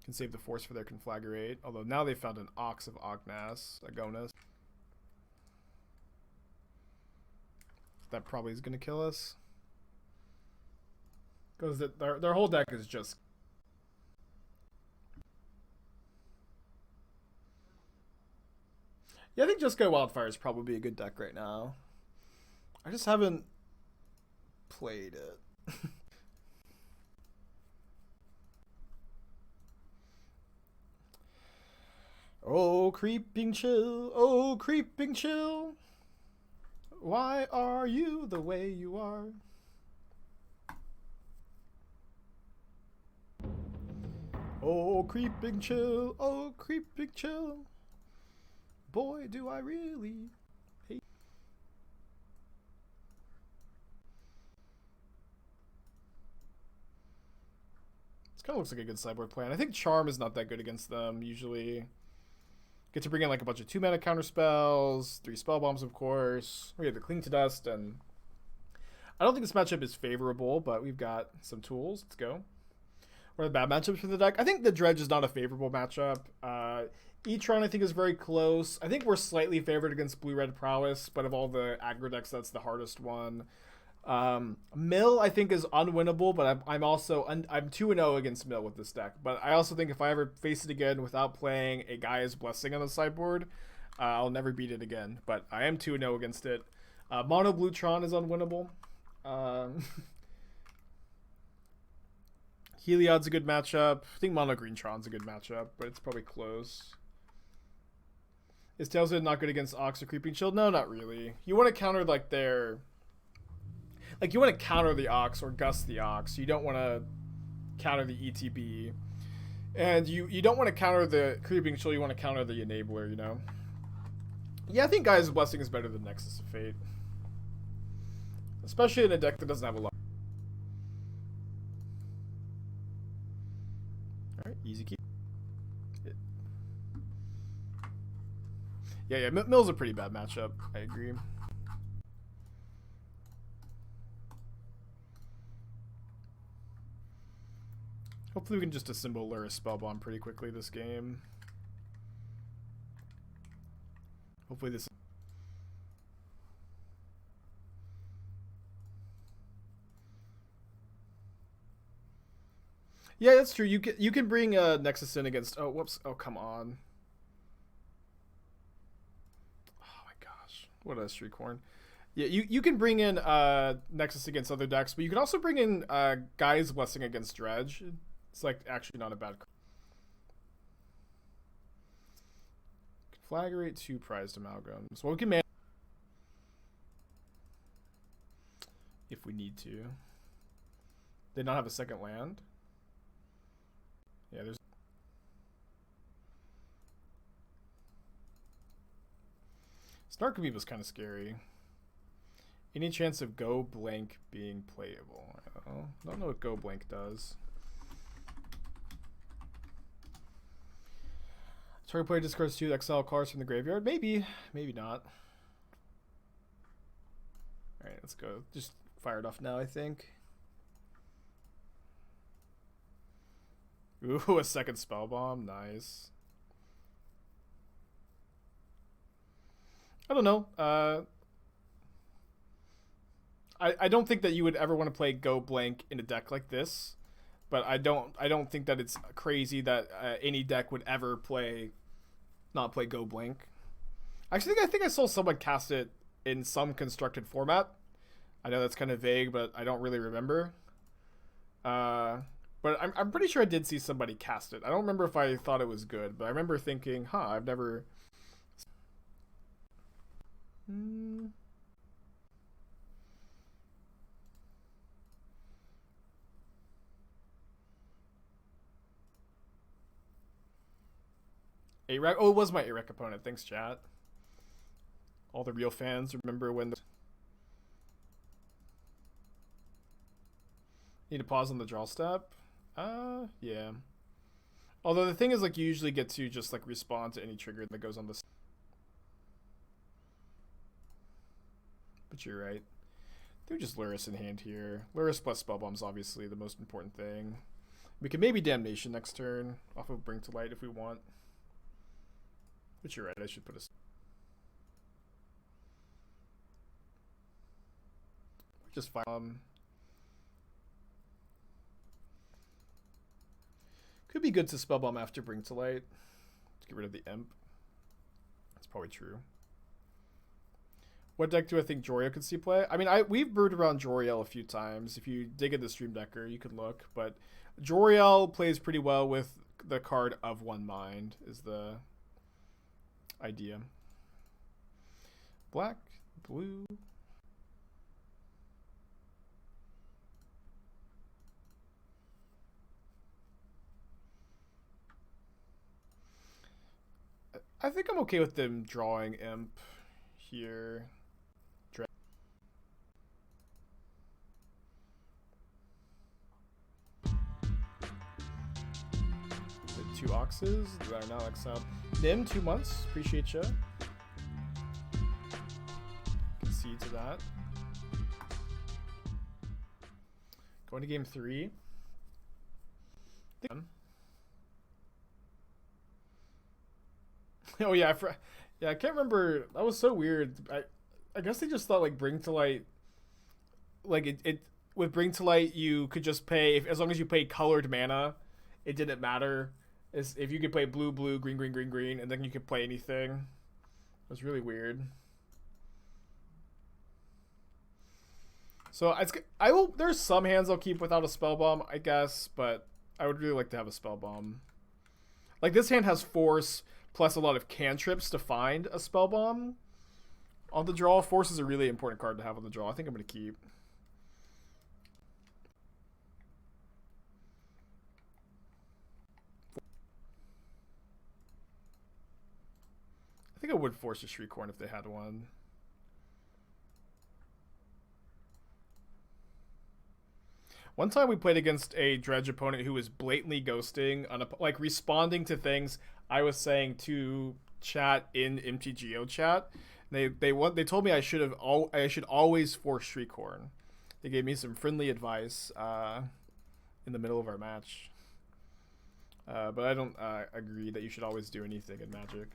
Can save the force for their Conflagrate, although now they found an Ox of Ognas, Agonas. That probably is going to kill us. Because their whole deck is just... Yeah, I think Just Go Wildfire is probably a good deck right now. I just haven't played it. Oh, creeping chill. Oh, creeping chill. Why are you the way you are? Oh, creeping chill. Oh, creeping chill. Boy, do I really hate. This kind of looks like a good sideboard plan. I think Charm is not that good against them, usually. Get to bring in like a bunch of 2-mana counter spells, 3 spell bombs, of course. We have the Cling to Dust, and I don't think this matchup is favorable, but we've got some tools. Let's go. What are the bad matchups for the deck? I think the Dredge is not a favorable matchup. E-Tron, I think, is very close. I think we're slightly favored against Blue-Red Prowess, but of all the aggro decks, that's the hardest one. Mill, I think, is unwinnable, but I'm also I'm 2-0 against Mill with this deck. But I also think if I ever face it again without playing a Gaia's Blessing on the sideboard, I'll never beat it again. But I am 2-0 against it. Mono Blue Tron is unwinnable. Heliod's a good matchup. I think Mono Green Tron's a good matchup, but it's probably close. Is Tailspin not good against Ox or Creeping Shield? No, not really. You want to counter like their... Like, you want to counter the Ox or gust the Ox. You don't want to counter the ETB. And you don't want to counter the Creeping Shield. You want to counter the Enabler, you know? Yeah, I think Gaia's Blessing is better than Nexus of Fate. Especially in a deck that doesn't have a lot. Alright, easy key. Yeah, Mill's a pretty bad matchup. I agree. Hopefully we can just assemble Lurrus Spellbomb pretty quickly this game. Hopefully this... Yeah, that's true. You can bring Nexus in against... Oh, whoops. Oh, come on. Oh my gosh. What a streakhorn. Yeah, you can bring in Nexus against other decks, but you can also bring in Gaia's Blessing against Dredge. It's like actually not a bad... Conflagrate 2 prized amalgams. Well, we can man... If we need to. They not have a second land? Yeah, there's... Snarkaby was kind of scary. Any chance of Go Blank being playable? I don't know what Go Blank does. Target player discards 2 exile cards from the graveyard? Maybe. Maybe not. Alright, let's go. Just fire it off now, I think. Ooh, a second Spellbomb. Nice. I don't know. I don't think that you would ever want to play Go Blank in a deck like this, but I don't think that it's crazy that any deck would ever not play Go Blank. Actually, I think I saw someone cast it in some constructed format. I know that's kind of vague, but I don't really remember. But I'm pretty sure I did see somebody cast it. I don't remember if I thought it was good, but I remember thinking, huh, I've never... A-Rec? Oh, it was my A-Rec opponent. Thanks, chat. All the real fans remember when the... Need to pause on the draw step? Yeah. Although the thing is, like, you usually get to just, like, respond to any trigger that goes on the... But you're right. They're just Lurrus in hand here. Lurrus plus Spellbomb's obviously the most important thing. We can maybe Damnation next turn off of Bring to Light if we want. But you're right, I should put a... Just fine. Could be good to Spellbomb after Bring to Light. Let's get rid of the Imp. That's probably true. What deck do I think Joriel could see play? I mean, we've brewed around Joriel a few times. If you dig at the Stream Decker, you could look. But Joriel plays pretty well with the card of One Mind is the idea. Black, blue. I think I'm okay with them drawing Imp here. The 2 Oxes that are now exiled. Nim, 2 months. Appreciate you. Concede to that. Going to game 3. Oh yeah, I can't remember. That was so weird. I guess they just thought like Bring to Light, like it with Bring to Light you could just pay as long as you paid colored mana, it didn't matter. If you could play blue, blue, green, green, green, green, and then you could play anything. It was really weird. So I will. There's some hands I'll keep without a Spellbomb, I guess, but I would really like to have a Spellbomb. Like this hand has Force plus a lot of cantrips to find a Spellbomb on the draw. Force is a really important card to have on the draw. I think I'm going to keep. I think I would force a Shriekhorn if they had one. One time we played against a Dredge opponent who was blatantly ghosting, like responding to things I was saying to chat in MTGO chat. They told me I should always force Shriekhorn. They gave me some friendly advice in the middle of our match. But I don't agree that you should always do anything in Magic.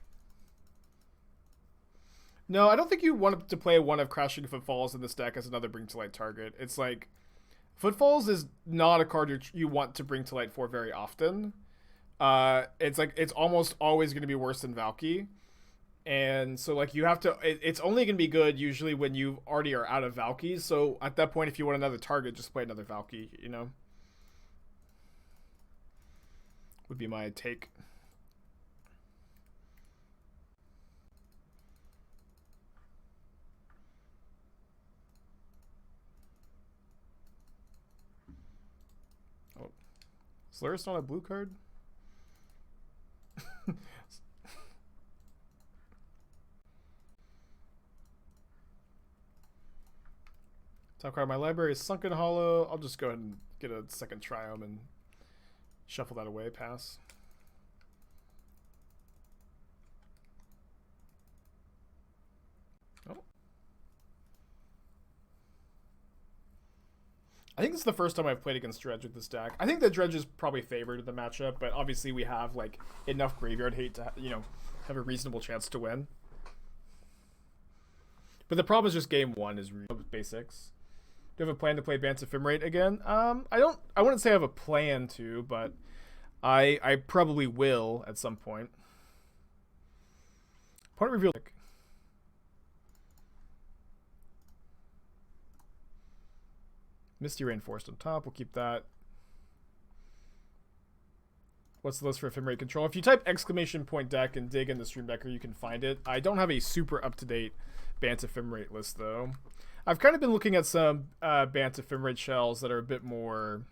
No, I don't think you want to play one of Crashing Footfalls in this deck as another Bring to Light target. It's like Footfalls is not a card you want to Bring to Light for very often. It's like it's almost always going to be worse than Valki, and so like you have to. It's only going to be good usually when you already are out of Valki. So at that point, if you want another target, just play another Valki. You know, would be my take. Oh, is Lurrus not a blue card? Top card of my library is Sunken Hollow. I'll just go ahead and get a second Triome and shuffle that away. Pass. Oh. I think this is the first time I've played against Dredge with this deck. I think the Dredge is probably favored in the matchup, but obviously we have like enough graveyard hate to have a reasonable chance to win. But the problem is just game 1 is basics. Do you have a plan to play Bant Ephemerate again? I wouldn't say I have a plan to, but I probably will at some point. Point reveal. Misty Rainforest on top. We'll keep that. What's the list for Ephemerate control? If you type !deck and dig in the Stream Decker, you can find it. I don't have a super up-to-date Bant Ephemerate list, though. I've kind of been looking at some Bant Ephemerate shells that are a bit more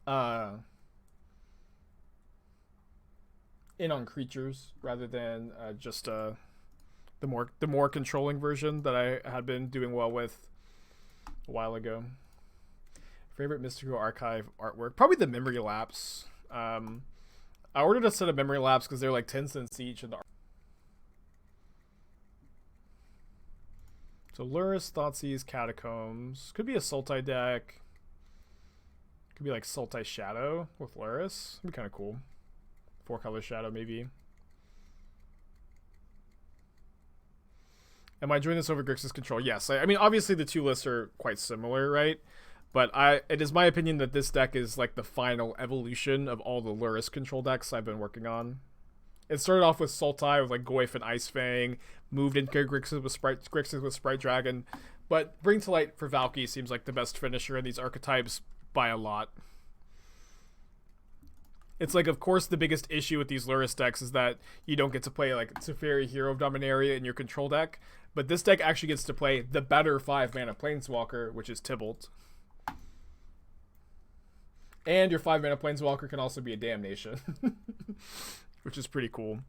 in on creatures rather than just the more controlling version that I had been doing well with a while ago. Favorite Mystical Archive artwork? Probably the Memory Lapse. I ordered a set of Memory Lapse because they're like 10 cents each, and So Lurrus, Thoughtseize, Catacombs. Could be a Sultai deck. Could be like Sultai Shadow with Lurrus. That'd be kind of cool. 4-color Shadow maybe. Am I doing this over Grixis control? Yes. I mean, obviously the two lists are quite similar, right? But it is my opinion that this deck is like the final evolution of all the Lurrus control decks I've been working on. It started off with Sultai with like Goyf and Ice Fang, moved into Grixis with Sprite Dragon, but Bring to Light for Valki seems like the best finisher in these archetypes by a lot. It's like, of course, the biggest issue with these Lurrus decks is that you don't get to play like Teferi, Hero of Dominaria in your control deck, but this deck actually gets to play the better 5-mana Planeswalker, which is Tibalt. And your 5-mana Planeswalker can also be a Damnation, which is pretty cool.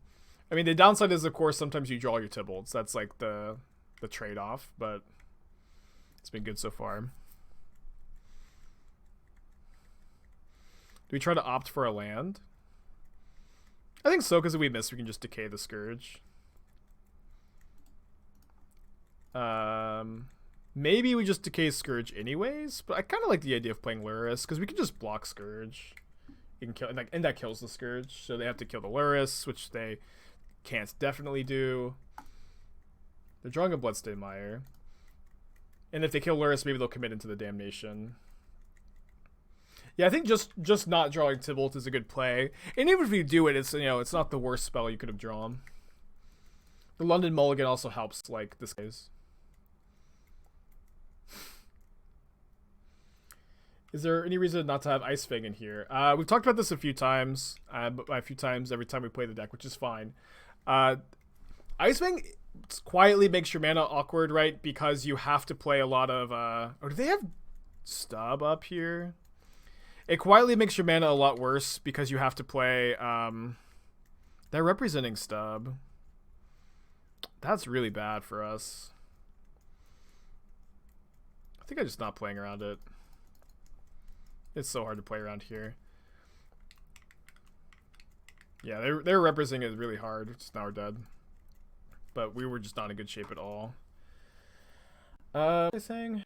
I mean, the downside is, of course, sometimes you draw your Tibalts. That's like the trade-off, but it's been good so far. Do we try to opt for a land? I think so, because if we miss, we can just Decay the Scourge. Maybe we just Decay Scourge anyways, but I kind of like the idea of playing Lurrus, because we can just block Scourge. You can kill, and that kills the Scourge, so they have to kill the Lurrus, which they can't definitely do. They're drawing a Bloodstained Mire. And if they kill Lurrus, maybe they'll commit into the Damnation. Yeah, I think just not drawing Tibalt is a good play. And even if you do it, it's, you know, it's not the worst spell you could have drawn. The London Mulligan also helps, like, this case. Is there any reason not to have Ice Fang in here? We've talked about this a few times. By a few times every time we play the deck, which is fine. Ice Fang quietly makes your mana awkward, right? Because you have to play a lot of... oh, do they have Stub up here? It quietly makes your mana a lot worse because you have to play... they're representing Stub. That's really bad for us. I think I'm just not playing around it. It's so hard to play around here. Yeah, they're representing it really hard. Just now we're dead. But we were just not in good shape at all. What was I saying?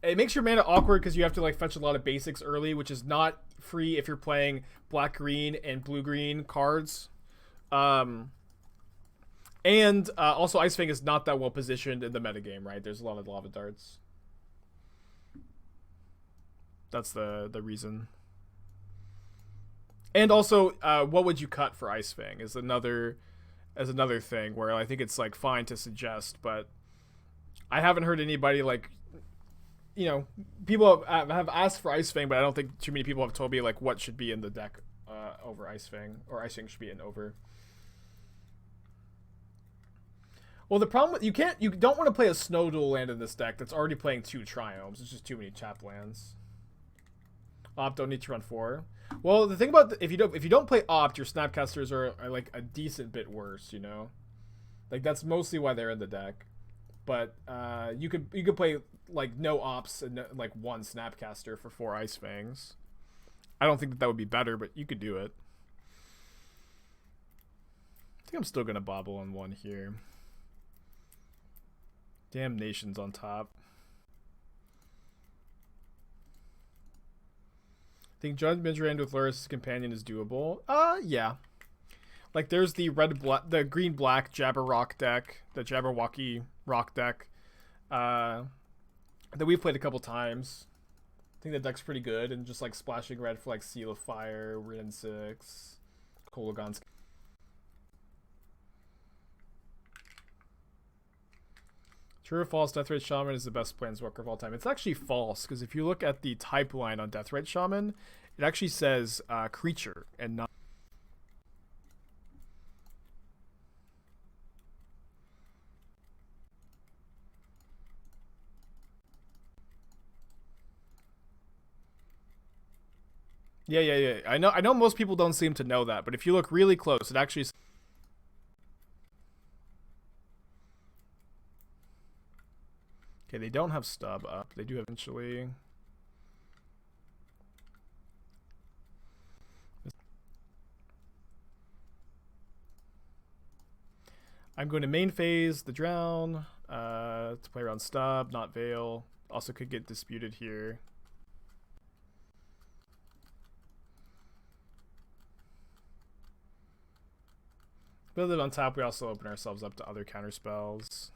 It makes your mana awkward because you have to like fetch a lot of basics early, which is not free if you're playing black-green and blue-green cards. And also Ice Fang is not that well positioned in the metagame, right? There's a lot of Lava Darts. That's the reason. And also, what would you cut for Ice Fang is another thing where I think it's like fine to suggest, but I haven't heard anybody like, you know, people have asked for Ice Fang, but I don't think too many people have told me like what should be in the deck over Ice Fang, or Ice Fang should be in over. Well, the problem with you don't want to play a Snow Duel land in this deck that's already playing 2 Triomes. It's just too many chap lands. Opt don't need to run 4. Well, the thing about if you don't play Opt, your Snapcasters are like a decent bit worse, you know. Like that's mostly why they're in the deck. But you could play like no Ops and like 1 Snapcaster for 4 Ice Fangs. I don't think that would be better, but you could do it. I think I'm still gonna Bauble on 1 here. Damnation's on top. I think Judge Midrange with Lurrus' companion is doable. Yeah. Like there's the the green-black Jabberwock deck, the Jabberwocky rock deck, that we've played a couple times. I think that deck's pretty good, and just like splashing red for like Seal of Fire, Rin 6, Kolagon's. True or false, Deathrite Shaman is the best Planeswalker of all time. It's actually false, because if you look at the type line on Deathrite Shaman, it actually says creature and not... Yeah. I know most people don't seem to know that, but if you look really close, it actually... Okay, they don't have Stub up. They do eventually. I'm going to main phase the Drown to play around Stub, not Veil. Also could get disputed here. Build it on top. We also open ourselves up to other counter spells.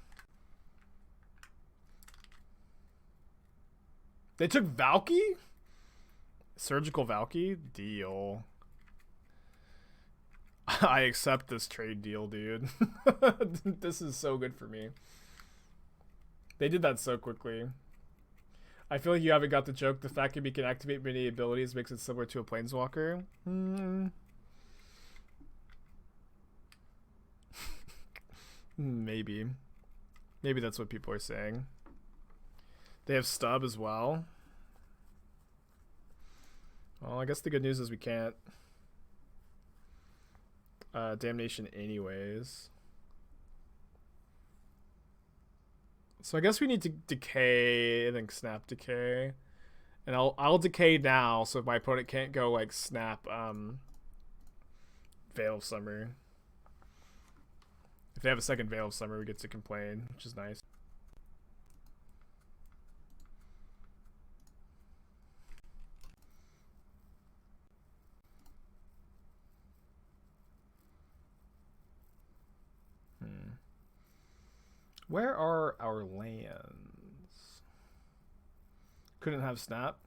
They took Valki? Surgical Valki? Deal. I accept this trade deal, dude. This is so good for me. They did that so quickly. I feel like you haven't got the joke. The fact that you can activate many abilities makes it similar to a Planeswalker. Maybe. Maybe that's what people are saying. They have Stub as well. Well, I guess the good news is we can't. Damnation anyways. So I guess we need to Decay and then Snap Decay. And I'll Decay now so my opponent can't go like Snap Veil of Summer. If they have a second Veil of Summer, we get to complain, which is nice. Where are our lands? Couldn't have Snap?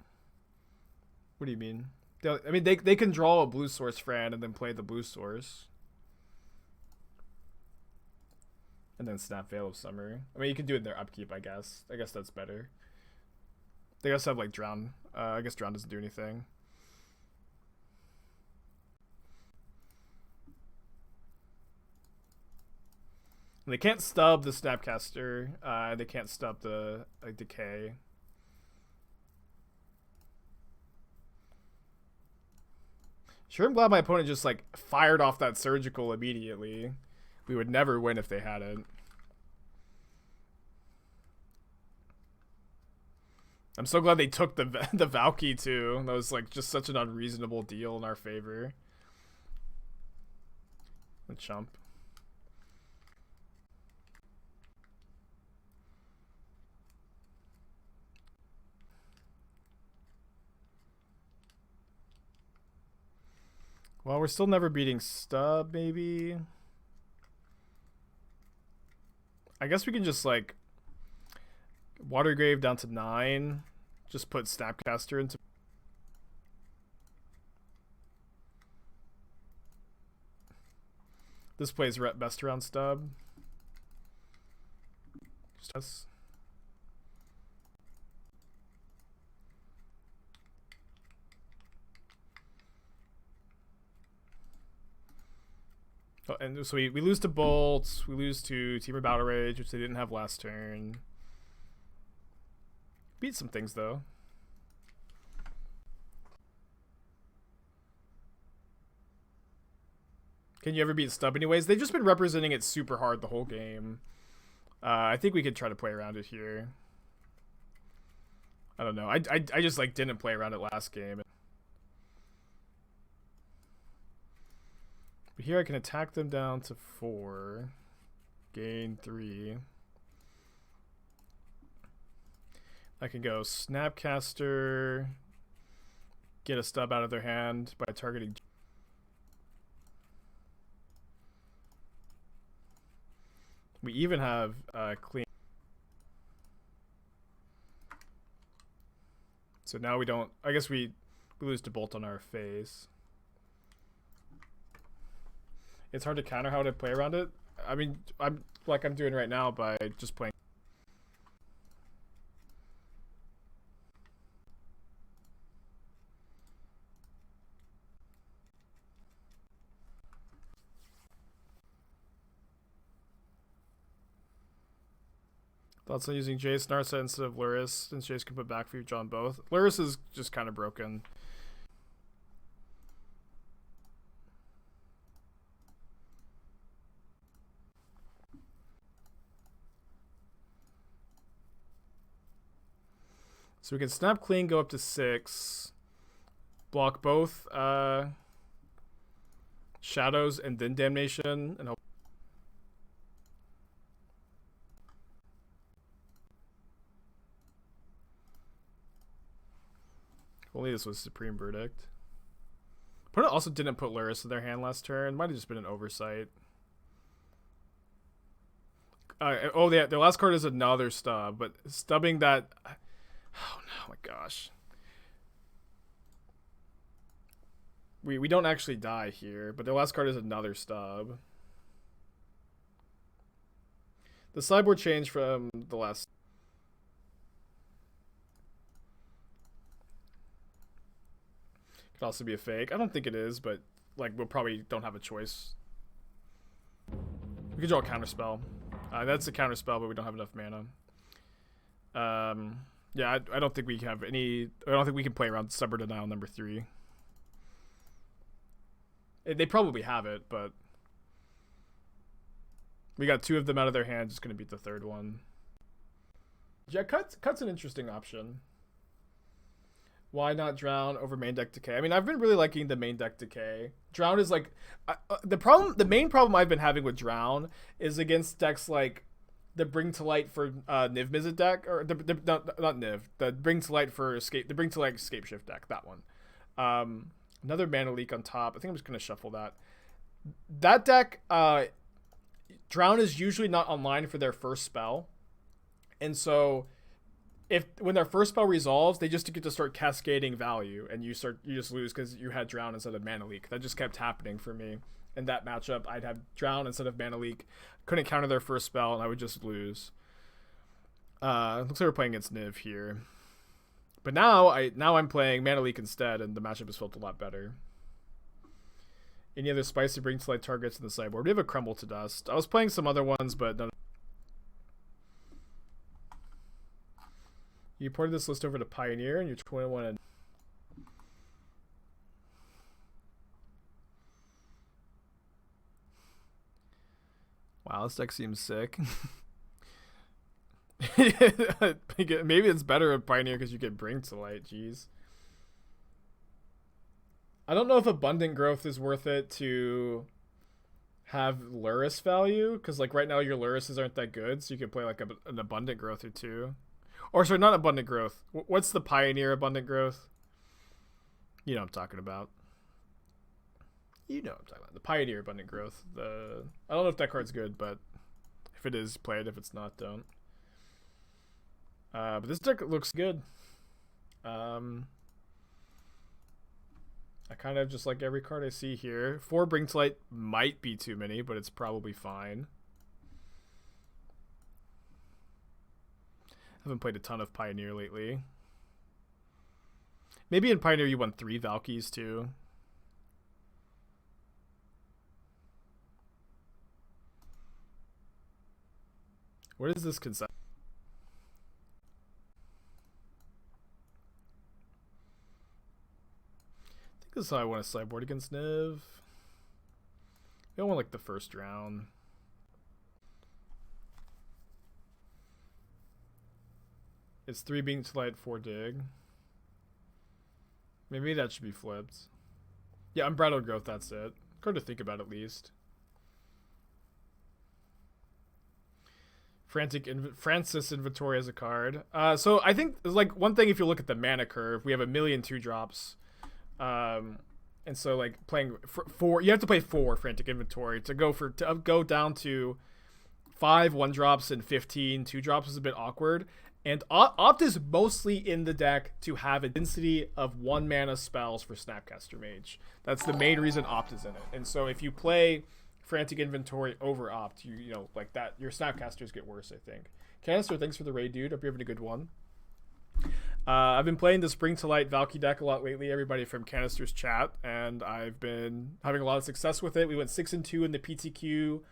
What do you mean? I mean, they can draw a blue source Fran and then play the blue source. And then Snap Veil of Summer. I mean, you can do it in their upkeep, I guess. I guess that's better. They also have, like, Drown. I guess Drown doesn't do anything. And they can't stub the Snapcaster. They can't stub the Decay. Sure, I'm glad my opponent just, like, fired off that Surgical immediately. We would never win if they hadn't. I'm so glad they took the Valki too. That was like just such an unreasonable deal in our favor. The chump. Well, we're still never beating Stub, maybe. I guess we can just like Watery Grave down to 9. Just put Snapcaster into. This plays best around Stub. Just us. Oh, and so we lose to Bolt, we lose to Teamer Battle Rage, which they didn't have last turn. Beat some things though. Can you ever beat Stub anyways? They've just been representing it super hard the whole game. I think we could try to play around it here. I don't know. I just like didn't play around it last game. But here I can attack them down to 4. Gain 3. I can go Snapcaster. Get a Stub out of their hand by targeting. We even have clean. So now we don't. I guess we lose to Bolt on our face. It's hard to counter how to play around it. I mean, I'm doing right now by just playing. Thoughts on using Jace Narset instead of Lurrus, since Jace can put back for you on both. Lurrus is just kind of broken. So we can Snap Clean, go up to 6. Block both Shadows and then Damnation. And hope. Maybe this was Supreme Verdict. Opponent also didn't put Lurrus in their hand last turn. Might have just been an oversight. Oh, yeah, the last card is another stub, but stubbing that... Oh, no, my gosh. We don't actually die here, but the last card is another stub. The sideboard changed from the last... Could also be a fake. I don't think it is, but like we'll probably don't have a choice. We could draw a counterspell. That's a counterspell, but we don't have enough mana. Yeah, I don't think we have any. I don't think we can play around Stubborn Denial number 3. They probably have it, but we got 2 of them out of their hand. Just gonna beat the 3rd one. Yeah, cut's an interesting option. Why not Drown over main deck Decay? I mean, I've been really liking the main deck Decay. Drown is like the main problem I've been having with Drown is against decks like the Bring to Light for Niv Mizzet deck, or not Niv, the Bring to Light for Escape, the Bring to Light Escape Shift deck. That one. Another Mana Leak on top. I think I'm just gonna shuffle that. That deck, Drown is usually not online for their first spell, and so when their first spell resolves, they just get to start cascading value, and you just lose because you had Drown instead of Mana Leak. That just kept happening for me. In that matchup, I'd have Drown instead of Mana Leak. Couldn't counter their first spell, and I would just lose. Looks like we're playing against Niv here. But now I'm playing Mana Leak instead, and the matchup has felt a lot better. Any other spicy Bring to Light targets in the sideboard? We have a Crumble to Dust. I was playing some other ones, but none. You ported this list over to Pioneer, and you're 21 and... Wow, this deck seems sick. Maybe it's better at Pioneer because you get Bring to Light, jeez. I don't know if Abundant Growth is worth it to have Lurrus value, because like right now your Lurruses aren't that good, so you can play like an Abundant Growth or 2. Or sorry, not Abundant Growth. What's the Pioneer Abundant Growth? You know what I'm talking about. You know what I'm talking about. The Pioneer Abundant Growth. I don't know if that card's good, but if it is, play it. If it's not, don't. But this deck looks good. I kind of just like every card I see here. 4 Bring to Light might be too many, but it's probably fine. Haven't played a ton of Pioneer lately. Maybe in Pioneer you won 3 Valkis too. What is this concept? I think this is how I want to sideboard against Niv. I don't want like the first round. It's 3 Bring to Light, 4 Dig. Maybe that should be flipped. Yeah, Unbridled Growth, that's it. Card to think about at least. Francis Inventory as a card. So I think like one thing, if you look at the mana curve, we have 1,000,000 2-drops. And so like playing 4, you have to play 4 Frantic Inventory to go down to 5 1-drops and 15 2-drops is a bit awkward. And Opt is mostly in the deck to have a density of 1 mana spells for Snapcaster Mage. That's the main reason Opt is in it. And so if you play Frantic Inventory over Opt, you know, like that, your Snapcasters get worse, I think. Canister, thanks for the raid, dude. Hope you're having a good one. I've been playing this Bring to Light Valki deck a lot lately, everybody from Canister's chat, and I've been having a lot of success with it. We went 6-2 in the PTQ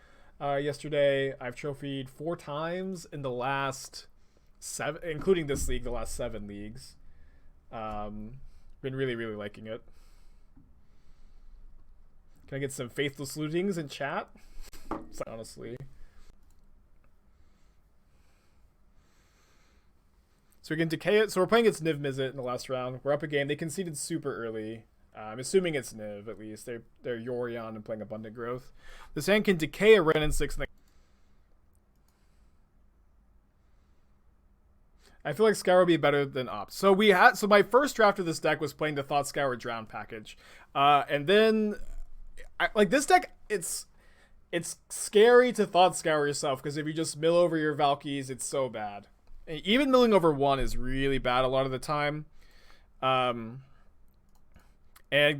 yesterday. I've trophied 4 times in the last 7, including this league, the last 7 leagues. Been really, really liking it. Can I get some faithless lootings in chat? Honestly. So we can decay it. So we're playing against Niv Mizzet in the last round. We're up a game. They conceded super early. I'm assuming it's Niv, at least. They're Yorion and playing Abundant Growth. This hand can decay a Ren and 6. I feel like Scour would be better than Opt. So my first draft of this deck was playing the Thought Scour Drowned package. And then like this deck, it's scary to Thought Scour yourself, because if you just mill over your Valkies, it's so bad. And even milling over one is really bad a lot of the time. And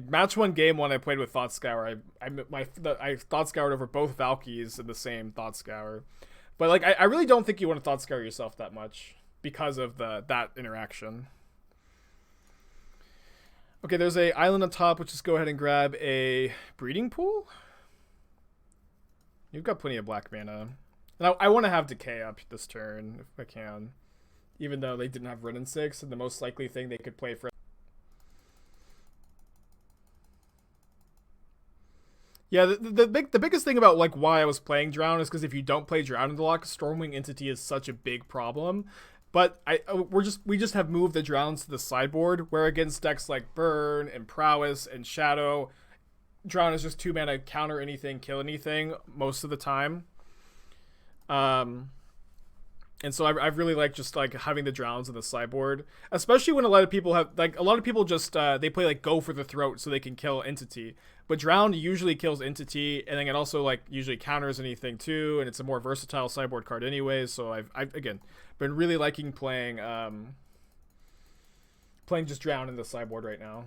match 1, game 1, I played with Thought Scour. I Thought Scoured over both Valkies in the same Thought Scour. But like I really don't think you want to Thought Scour yourself that much because of that interaction. Okay, there's a island on top. Let's just go ahead and grab a breeding pool. You've got plenty of black mana. And I want to have Decay up this turn if I can. Even though they didn't have Run in 6, and the most likely thing they could play for... Yeah, the biggest thing about like why I was playing Drown is because if you don't play Drown in the Loch, Stormwing Entity is such a big problem. But we just have moved the Drowns to the sideboard, where against decks like Burn and Prowess and Shadow, Drown is just 2 mana, counter anything, kill anything most of the time. And so I've really liked just like having the Drowns in the sideboard, especially when a lot of people just they play like Go for the Throat so they can kill Entity. But Drowned usually kills Entity, and then it also like usually counters anything too, and it's a more versatile sideboard card anyways. So I've again been really liking playing just Drowned in the sideboard right now.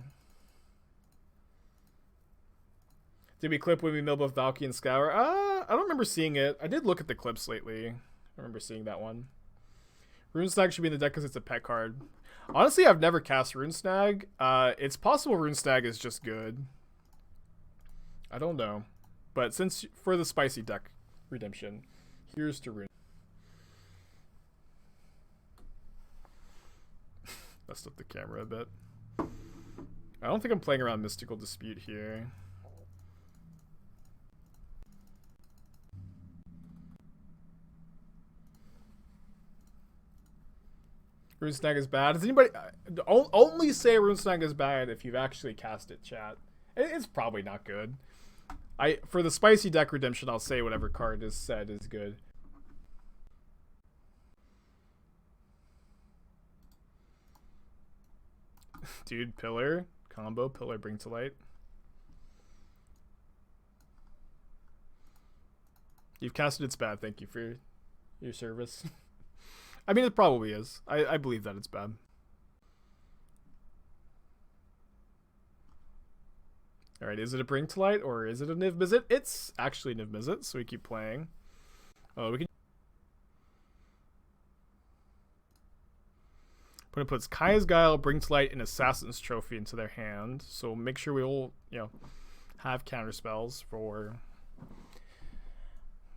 Did we clip when we mill both Valki and Scour? I don't remember seeing it. I did look at the clips lately. I remember seeing that one. Rune Snag should be in the deck because it's a pet card. Honestly, I've never cast Rune Snag. It's possible Rune Snag is just good. I don't know. But since for the spicy deck redemption, here's to Rune. Messed up the camera a bit. I don't think I'm playing around Mystical Dispute here. Rune Snag is bad. Does anybody only say Rune Snag is bad if you've actually cast it, chat? It's probably not good. For the spicy deck redemption, I'll say whatever card is said is good. Dude, Pillar combo, Pillar Bring to Light. You've casted it's bad. Thank you for your service. I mean, it probably is. I believe that it's bad. Alright, is it a Bring to Light or is it a Niv Mizzet? It's actually Niv Mizzet, so we keep playing. Oh, we can... But it puts Kaya's Guile, Bring to Light, and Assassin's Trophy into their hand. So make sure we all, have counter spells for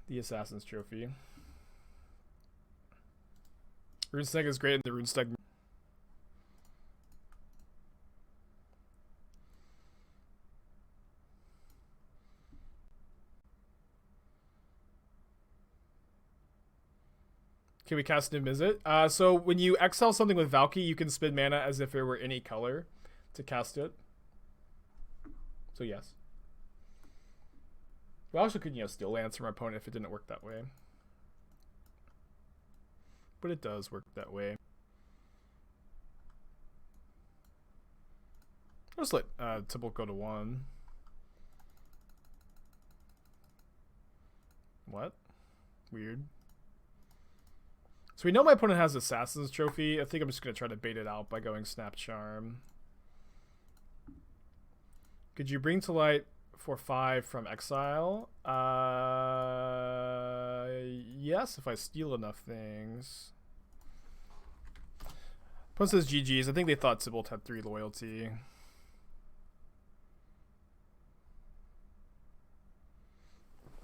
the Assassin's Trophy. Rune Snag is great in the Rune Snag. Can we cast Niv Mizzet? So when you exile something with Valki, you can spend mana as if it were any color to cast it. So yes. We also could, steal lands from our opponent if it didn't work that way. But it does work that way. Let's let Tibalt go to 1. What? Weird. So we know my opponent has Assassin's Trophy. I think I'm just going to try to bait it out by going Snap Charm. Could you bring to light for 5 from exile? Yes, if I steal enough things. Opponent says GG's. I think they thought Tibalt had 3 loyalty.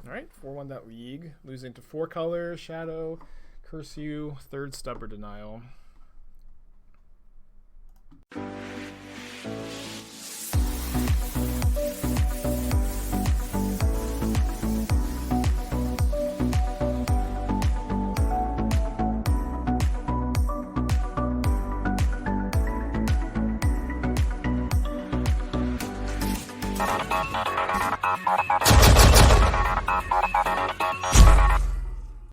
Alright, 4-1 that league. Losing to 4 color, Shadow, Curse You, 3rd Stubborn Denial.